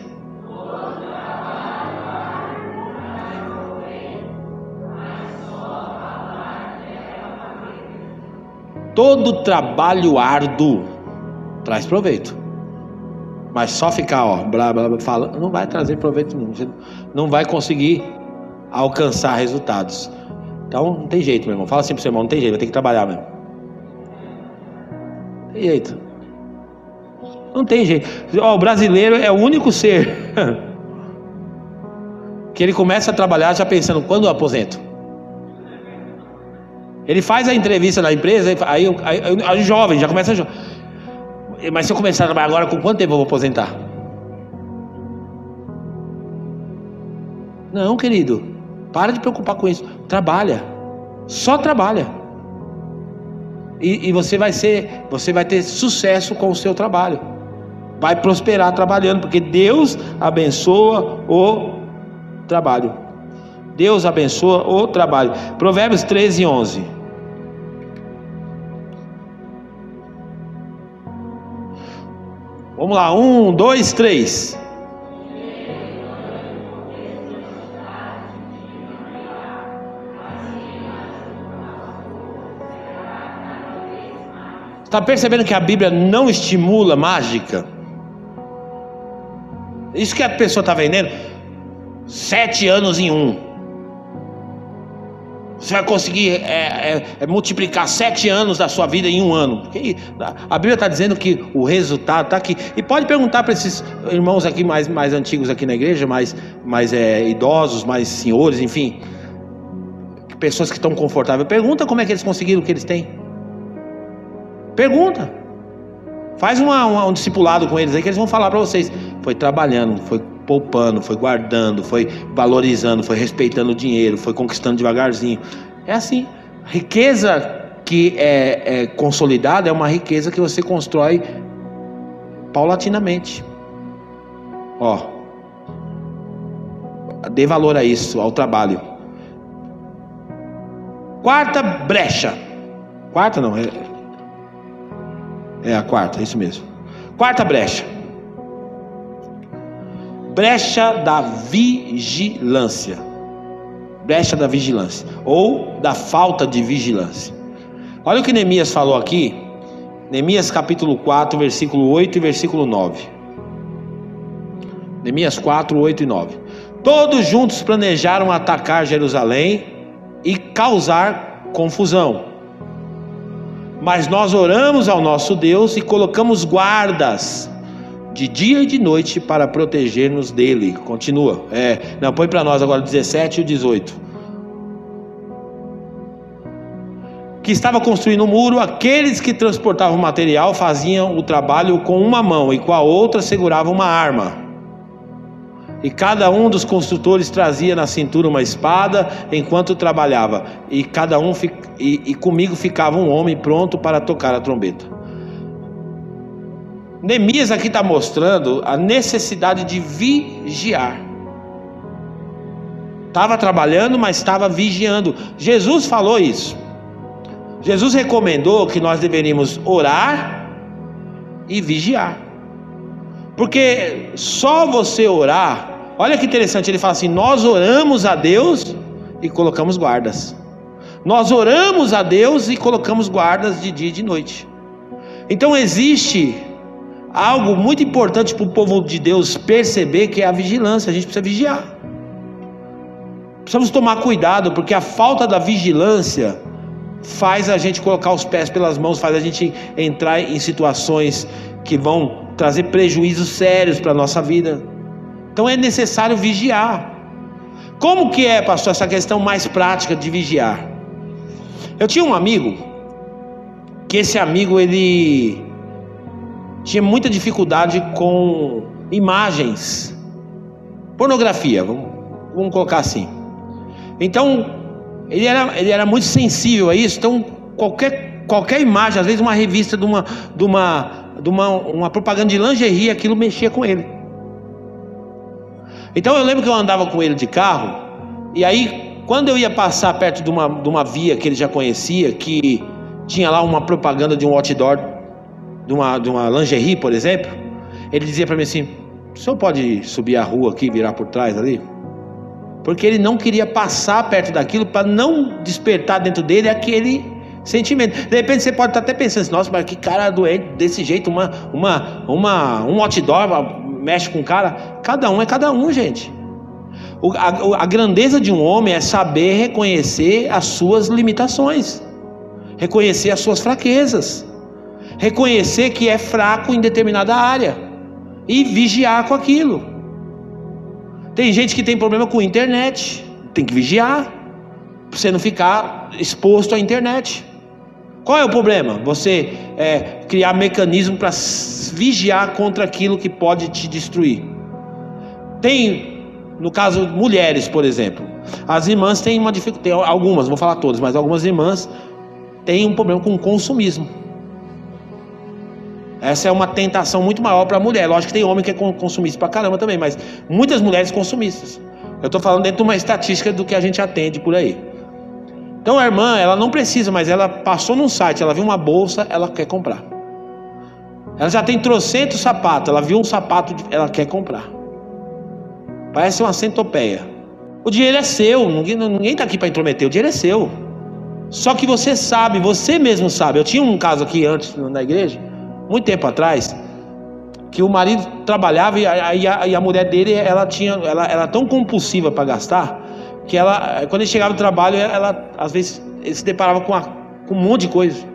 Todo trabalho árduo Traz proveito. Mas só ficar, blá, blá, blá, falando, não vai trazer proveito nenhum. Você não vai conseguir alcançar resultados. Então, não tem jeito, meu irmão. Fala assim pro seu irmão, não tem jeito, vai ter que trabalhar mesmo. Não tem jeito. Não tem jeito. O brasileiro é o único ser que ele começa a trabalhar já pensando, quando eu aposento? Ele faz a entrevista na empresa, aí o jovem já começa a... Mas se eu começar a trabalhar agora, com quanto tempo eu vou aposentar? Não, querido, para de preocupar com isso. Trabalha, só trabalha. E você vai ter sucesso com o seu trabalho. Vai prosperar trabalhando, porque Deus abençoa o trabalho. Deus abençoa o trabalho. Provérbios 13:11. Vamos lá, 1, 2, 3. Está percebendo que a Bíblia não estimula mágica? Isso que a pessoa está vendendo. 7 anos em 1. Você vai conseguir multiplicar 7 anos da sua vida em 1 ano. Porque a Bíblia está dizendo que o resultado está aqui. E pode perguntar para esses irmãos aqui mais antigos aqui na igreja, mais idosos, mais senhores, enfim, pessoas que estão confortáveis. Pergunta como é que eles conseguiram o que eles têm. Pergunta. Faz um discipulado com eles aí que eles vão falar para vocês. Foi trabalhando, foi poupando, foi guardando, foi valorizando, foi respeitando o dinheiro, foi conquistando devagarzinho. É assim. Riqueza que é consolidada é uma riqueza que você constrói paulatinamente. Dê valor a isso, ao trabalho. Quarta brecha. Quarta não, é a quarta, é isso mesmo. Quarta brecha. Brecha da vigilância. Brecha da vigilância. Ou da falta de vigilância. Olha o que Neemias falou aqui. Neemias capítulo 4, versículo 8 e versículo 9. Neemias 4, 8 e 9. Todos juntos planejaram atacar Jerusalém e causar confusão. Mas nós oramos ao nosso Deus e colocamos guardas de dia e de noite para proteger-nos dele. Continua. Põe para nós agora o 17 e o 18. Que estava construindo o muro, aqueles que transportavam material faziam o trabalho com uma mão e com a outra seguravam uma arma. E cada um dos construtores trazia na cintura uma espada enquanto trabalhava. E comigo ficava um homem pronto para tocar a trombeta. Neemias aqui está mostrando a necessidade de vigiar. Estava trabalhando, mas estava vigiando. Jesus falou isso. Jesus recomendou que nós deveríamos orar e vigiar. Porque só você orar... Olha que interessante, ele fala assim: nós oramos a Deus e colocamos guardas. Nós oramos a Deus e colocamos guardas de dia e de noite. Então existe algo muito importante para o povo de Deus perceber, que é a vigilância. A gente precisa vigiar. Precisamos tomar cuidado, porque a falta da vigilância faz a gente colocar os pés pelas mãos, faz a gente entrar em situações que vão trazer prejuízos sérios para a nossa vida. Então é necessário vigiar. Como que é, pastor, essa questão mais prática de vigiar? Eu tinha um amigo, que esse amigo ele tinha muita dificuldade com imagens, pornografia, vamos colocar assim. Então ele era muito sensível a isso. Então qualquer imagem, às vezes uma revista de uma propaganda de lingerie, aquilo mexia com ele. Então eu lembro que eu andava com ele de carro, e aí quando eu ia passar perto de uma via que ele já conhecia, que tinha lá uma propaganda de um outdoor, de uma lingerie, por exemplo, ele dizia para mim assim: o senhor pode subir a rua aqui e virar por trás ali? Porque ele não queria passar perto daquilo, para não despertar dentro dele aquele sentimento. De repente você pode estar até pensando assim, nossa, mas que cara doente desse jeito, um outdoor mexe com o cara. Cada um é cada um, gente. A grandeza de um homem é saber reconhecer as suas limitações, reconhecer as suas fraquezas, reconhecer que é fraco em determinada área e vigiar com aquilo. Tem gente que tem problema com a internet, tem que vigiar para você não ficar exposto à internet. Qual é o problema? Você criar mecanismo para vigiar contra aquilo que pode te destruir. Tem, no caso, mulheres, por exemplo. As irmãs têm uma dificuldade, algumas, vou falar todas, mas algumas irmãs têm um problema com o consumismo. Essa é uma tentação muito maior para a mulher. Lógico que tem homem que é consumista pra caramba também, mas muitas mulheres consumistas. Eu estou falando dentro de uma estatística do que a gente atende por aí. Então a irmã, ela não precisa, mas ela passou num site, ela viu uma bolsa, ela quer comprar. Ela já tem trocentos sapatos, ela viu um sapato, ela quer comprar. Parece uma centopeia. O dinheiro é seu, ninguém está aqui para intrometer, o dinheiro é seu. Só que você sabe, você mesmo sabe. Eu tinha um caso aqui antes na igreja, muito tempo atrás, que o marido trabalhava e a mulher dele, ela era tão compulsiva para gastar, que ela, quando ele chegava do trabalho, ela às vezes ele se deparava com um monte de coisa.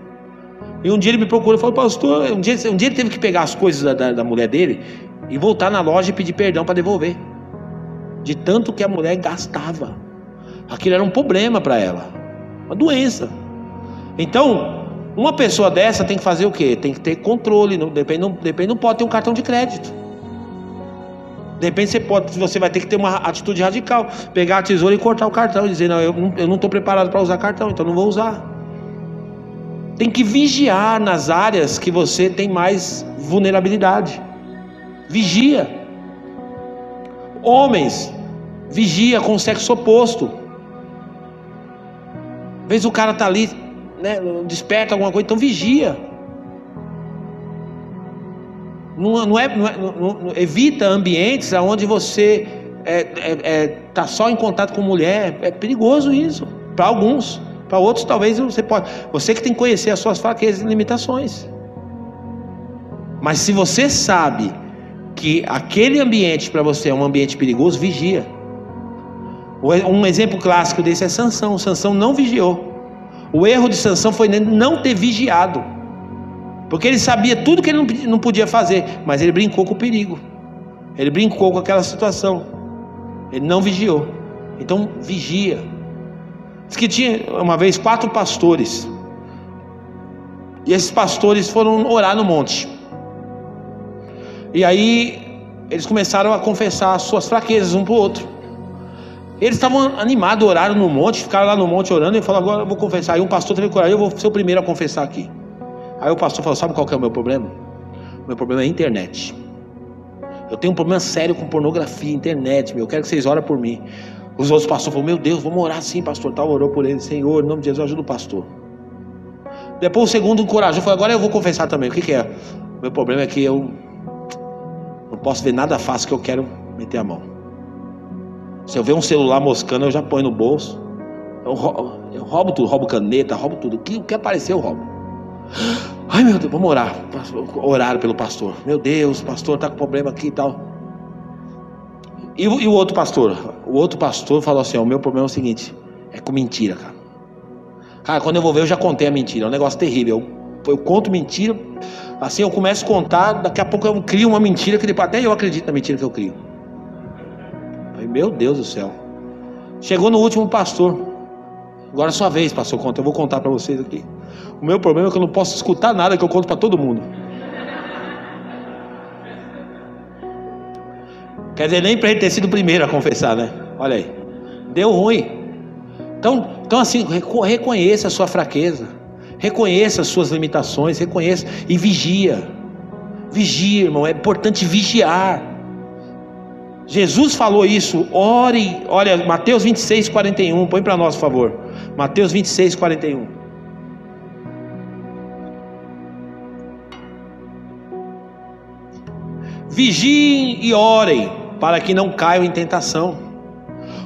E um dia ele me procurou e falou, pastor, um dia ele teve que pegar as coisas da mulher dele e voltar na loja e pedir perdão para devolver, de tanto que a mulher gastava. Aquilo era um problema para ela, uma doença. Então, uma pessoa dessa tem que fazer o quê? Tem que ter controle. Não pode ter um cartão de crédito. De repente você vai ter que ter uma atitude radical, pegar a tesoura e cortar o cartão e dizer, não, eu não estou preparado para usar cartão, então não vou usar. Tem que vigiar nas áreas que você tem mais vulnerabilidade. Vigia. Homens, vigia com o sexo oposto. Às vezes o cara está ali, né, desperta alguma coisa, então vigia. Evita ambientes onde você está só em contato com mulher. É perigoso isso para alguns. Para outros talvez você que tem que conhecer as suas fraquezas e limitações. Mas se você sabe que aquele ambiente para você é um ambiente perigoso, vigia. Um exemplo clássico desse é Sansão. Sansão não vigiou. O erro de Sansão foi não ter vigiado, porque ele sabia tudo que ele não podia fazer, mas ele brincou com o perigo, ele brincou com aquela situação, ele não vigiou. Então vigia. Diz que tinha uma vez 4 pastores, e esses pastores foram orar no monte, e aí eles começaram a confessar as suas fraquezas um para o outro. Eles estavam animados, oraram no monte, ficaram lá no monte orando, e falaram, agora eu vou confessar. Aí um pastor teve coragem, eu vou ser o primeiro a confessar aqui. Aí o pastor falou, sabe qual que é o meu problema? O meu problema é a internet. Eu tenho um problema sério com pornografia, internet, eu quero que vocês orem por mim. Os outros pastores falaram, meu Deus, vamos orar sim, pastor. Tal, orou por ele, Senhor, em nome de Jesus, ajuda o pastor. Depois o segundo encorajou, falou, agora eu vou confessar também. O que é? O meu problema é que eu não posso ver nada fácil que eu quero meter a mão. Se eu ver um celular moscando, eu já ponho no bolso. Eu roubo tudo, roubo caneta, roubo tudo. O que aparecer eu roubo. Ai meu Deus, vamos orar. Oraram pelo pastor. Meu Deus, o pastor está com problema aqui e tal. E o outro pastor? O outro pastor falou assim, o meu problema é o seguinte, é com mentira, cara. Cara, quando eu vou ver, eu já contei a mentira. É um negócio terrível. Eu conto mentira, assim eu começo a contar, daqui a pouco eu crio uma mentira que depois até eu acredito na mentira que eu crio. Meu Deus do céu. Chegou no último pastor. Agora é sua vez, pastor, conta. Eu vou contar para vocês aqui. O meu problema é que eu não posso escutar nada que eu conto para todo mundo. Quer dizer, nem para ele ter sido o primeiro a confessar, né? Olha aí. Deu ruim. Então assim, reconheça a sua fraqueza. Reconheça as suas limitações. Reconheça e vigia. Vigia, irmão. É importante vigiar. Jesus falou isso, ore, olha, Mateus 26, 41, põe para nós, por favor. Mateus 26, 41. Vigiem e orem, para que não caiam em tentação.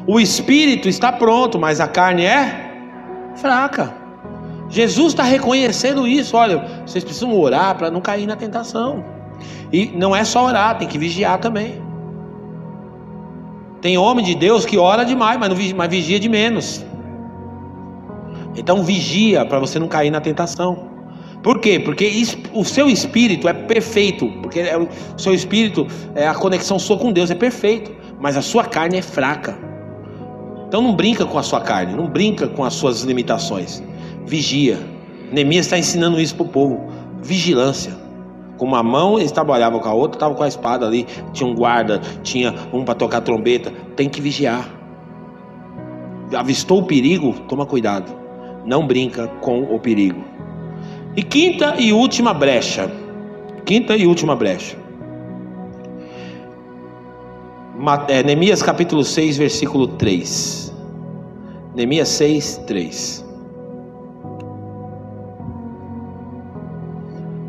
O espírito está pronto, mas a carne é fraca. Jesus está reconhecendo isso. Olha, vocês precisam orar para não cair na tentação. E não é só orar, tem que vigiar também. Tem homem de Deus que ora demais, mas vigia de menos. Então vigia para você não cair na tentação. Por quê? Porque o seu espírito é perfeito. Porque o seu espírito, a conexão sua com Deus é perfeito. Mas a sua carne é fraca. Então não brinca com a sua carne, não brinca com as suas limitações. Vigia. Neemias está ensinando isso para o povo. Vigilância. Com uma mão eles trabalhavam, com a outra estava com a espada ali. Tinha um guarda, tinha um para tocar trombeta. Tem que vigiar. Avistou o perigo? Toma cuidado. Não brinca com o perigo. E quinta e última brecha. Neemias capítulo 6, versículo 3. Neemias 6, 3.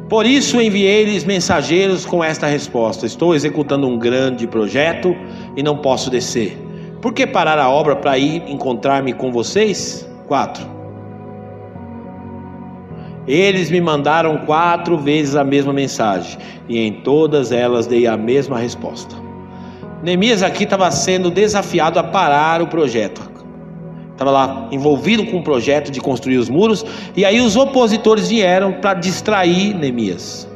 Por isso enviei-lhes mensageiros com esta resposta: estou executando um grande projeto e não posso descer. Por que parar a obra para ir encontrar-me com vocês? 4. Eles me mandaram 4 vezes a mesma mensagem, e em todas elas dei a mesma resposta. Neemias aqui estava sendo desafiado a parar o projeto. Estava lá envolvido com o projeto de construir os muros. E aí os opositores vieram para distrair Neemias,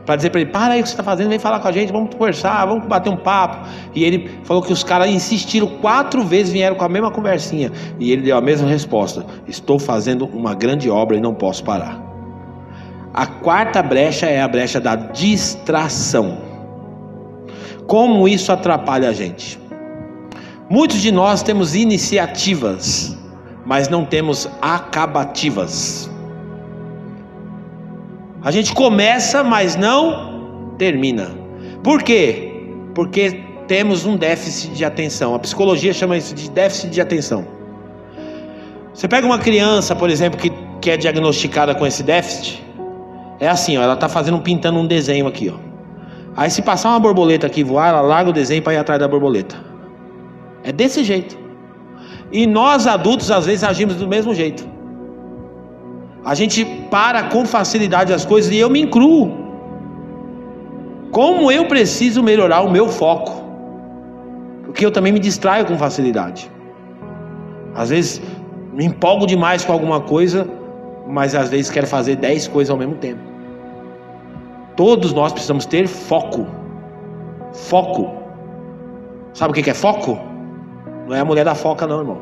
para dizer para ele: para aí o que você está fazendo, vem falar com a gente, vamos conversar, vamos bater um papo. E ele falou que os caras insistiram 4 vezes, vieram com a mesma conversinha. E ele deu a mesma resposta: estou fazendo uma grande obra e não posso parar. A 4ª brecha é a brecha da distração. Como isso atrapalha a gente? Muitos de nós temos iniciativas, mas não temos acabativas. A gente começa, mas não termina. Por quê? Porque temos um déficit de atenção. A psicologia chama isso de déficit de atenção. Você pega uma criança, por exemplo, que é diagnosticada com esse déficit. É assim, ó, ela está pintando um desenho aqui, ó. Aí se passar uma borboleta aqui voar, ela larga o desenho para ir atrás da borboleta. É desse jeito. E nós adultos às vezes agimos do mesmo jeito. A gente para com facilidade as coisas, e eu me incluo. Como eu preciso melhorar o meu foco? Porque eu também me distraio com facilidade. Às vezes me empolgo demais com alguma coisa, mas às vezes quero fazer 10 coisas ao mesmo tempo. Todos nós precisamos ter foco. Foco. Sabe o que é foco? Não é a mulher da foca não, irmão.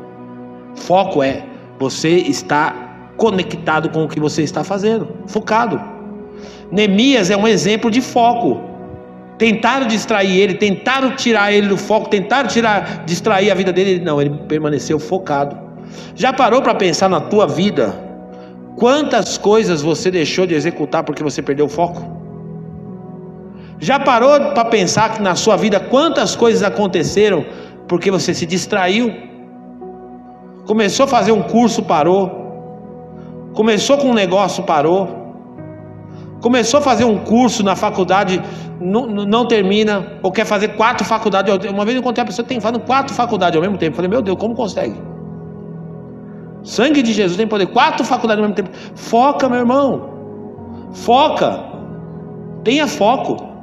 Foco é você estar conectado com o que você está fazendo, focado. Neemias é um exemplo de foco. Tentaram distrair ele, tentaram tirar ele do foco, tentaram distrair a vida dele. Não, ele permaneceu focado. Já parou para pensar na tua vida? Quantas coisas você deixou de executar porque você perdeu o foco? Já parou para pensar que na sua vida quantas coisas aconteceram porque você se distraiu? Começou a fazer um curso, parou. Começou com um negócio, parou. Começou a fazer um curso na faculdade, não termina, ou quer fazer 4 faculdades. Uma vez eu encontrei a pessoa que tem fazendo 4 faculdades ao mesmo tempo. Eu falei: meu Deus, como consegue? Sangue de Jesus tem poder. 4 faculdades ao mesmo tempo. Foca, meu irmão. Foca. Tenha foco.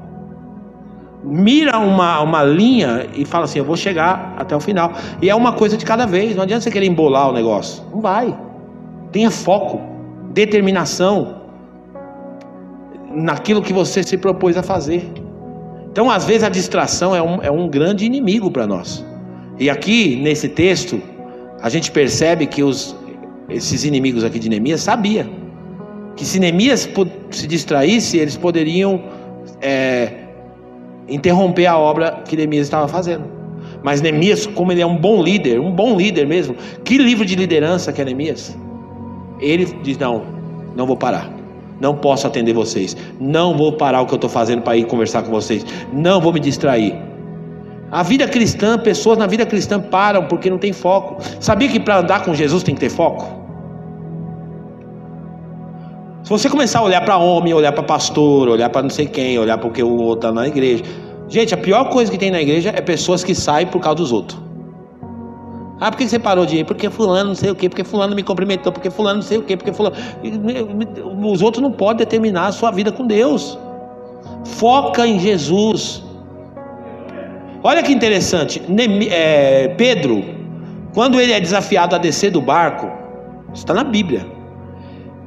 Mira uma linha e fala assim: eu vou chegar até o final. E é uma coisa de cada vez. Não adianta você querer embolar o negócio. Não vai. Tenha foco, determinação naquilo que você se propôs a fazer. Então às vezes a distração é um grande inimigo para nós. E aqui nesse texto a gente percebe que esses inimigos aqui de Neemias sabiam que se Neemias se distraísse, eles poderiam interromper a obra que Neemias estava fazendo. Mas Neemias, como ele é um bom líder mesmo, que livro de liderança que é Neemias? Ele diz: não vou parar, não posso atender vocês, não vou parar o que eu estou fazendo para ir conversar com vocês, não vou me distrair. A vida cristã, pessoas na vida cristã param porque não tem foco. Sabia que para andar com Jesus tem que ter foco? Se você começar a olhar para homem, olhar para pastor, olhar para não sei quem, olhar porque o outro está na igreja. Gente, a pior coisa que tem na igreja é pessoas que saem por causa dos outros. Ah, por que você parou de ir? Porque fulano não sei o quê, porque fulano me cumprimentou, porque fulano não sei o quê, porque fulano... Os outros não podem determinar a sua vida com Deus. Foca em Jesus. Olha que interessante, Pedro, quando ele é desafiado a descer do barco, está na Bíblia.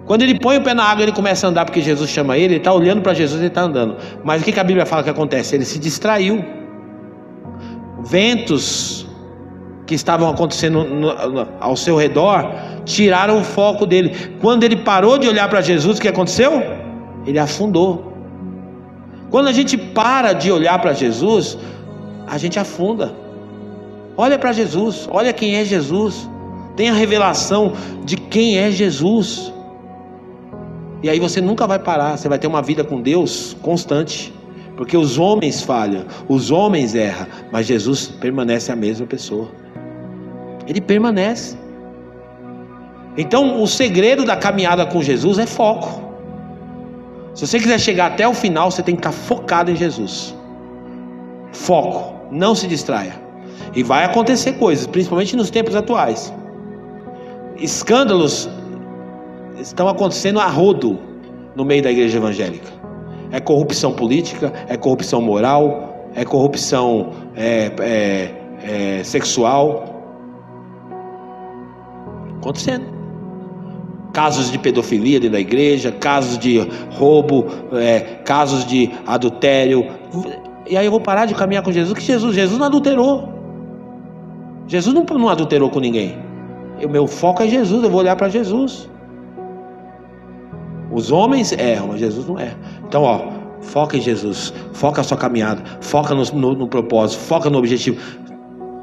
Quando ele põe o pé na água, ele começa a andar porque Jesus chama ele está olhando para Jesus e está andando. Mas o que a Bíblia fala que acontece? Ele se distraiu. Ventos que estavam acontecendo ao seu redor tiraram o foco dele. Quando ele parou de olhar para Jesus, o que aconteceu? Ele afundou. Quando a gente para de olhar para Jesus, a gente afunda. Olha para Jesus, olha quem é Jesus. Tenha a revelação de quem é Jesus. E aí você nunca vai parar, você vai ter uma vida com Deus constante. Porque os homens falham, os homens erram, mas Jesus permanece a mesma pessoa. Ele permanece. Então o segredo da caminhada com Jesus é foco. Se você quiser chegar até o final, você tem que estar focado em Jesus. Foco, não se distraia. E vai acontecer coisas, principalmente nos tempos atuais. Escândalos estão acontecendo a rodo no meio da igreja evangélica. É corrupção política, é corrupção moral, é corrupção sexual. Acontecendo. Casos de pedofilia dentro da igreja, casos de roubo, casos de adultério. E aí eu vou parar de caminhar com Jesus? Que Jesus não adulterou. Jesus não adulterou com ninguém. O meu foco é Jesus, eu vou olhar para Jesus. Os homens erram, mas Jesus não erra. Então, foca em Jesus, foca a sua caminhada, foca no propósito, foca no objetivo.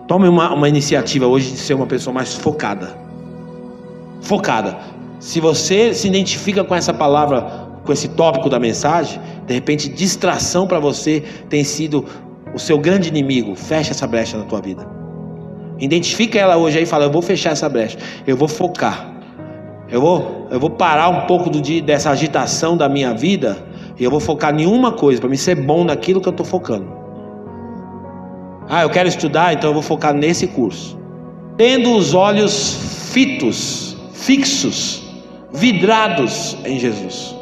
Tome uma iniciativa hoje de ser uma pessoa mais focada. Focada. Se você se identifica com essa palavra, com esse tópico da mensagem, de repente distração para você tem sido o seu grande inimigo. Fecha essa brecha na tua vida. Identifica ela hoje aí e fala: eu vou fechar essa brecha, eu vou focar. Eu vou parar um pouco dessa agitação da minha vida e eu vou focar em uma coisa, para mim ser bom naquilo que eu estou focando. Eu quero estudar, então eu vou focar nesse curso. Tendo os olhos fixos, vidrados em Jesus.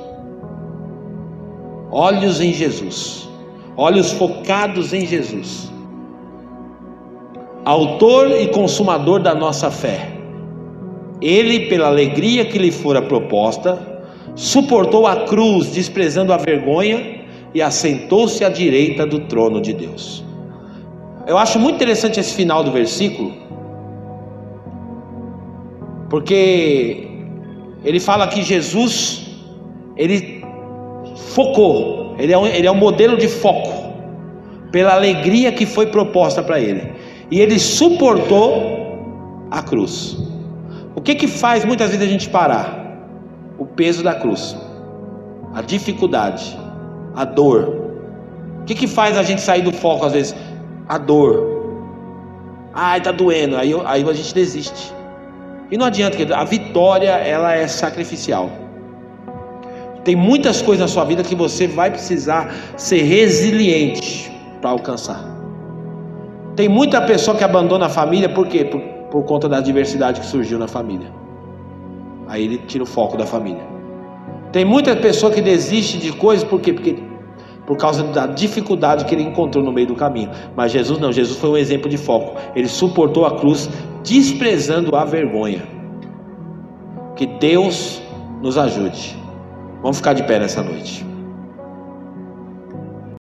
Olhos em Jesus. Olhos focados em Jesus. Autor e consumador da nossa fé. Ele, pela alegria que lhe fora proposta, suportou a cruz, desprezando a vergonha, e assentou-se à direita do trono de Deus. Eu acho muito interessante esse final do versículo, porque ele fala que Jesus, ele focou, ele é um modelo de foco, pela alegria que foi proposta para ele, e ele suportou a cruz. O que faz muitas vezes a gente parar? O peso da cruz, a dificuldade, a dor. O que faz a gente sair do foco às vezes? A dor. Está doendo, aí a gente desiste. E não adianta, a vitória ela é sacrificial. Tem muitas coisas na sua vida que você vai precisar ser resiliente para alcançar. Tem muita pessoa que abandona a família, por quê? Por conta da adversidade que surgiu na família. Aí ele tira o foco da família. Tem muita pessoa que desiste de coisas, por quê? Porque por causa da dificuldade que ele encontrou no meio do caminho. Mas Jesus não, Jesus foi um exemplo de foco. Ele suportou a cruz, desprezando a vergonha. Que Deus nos ajude. Vamos ficar de pé nessa noite.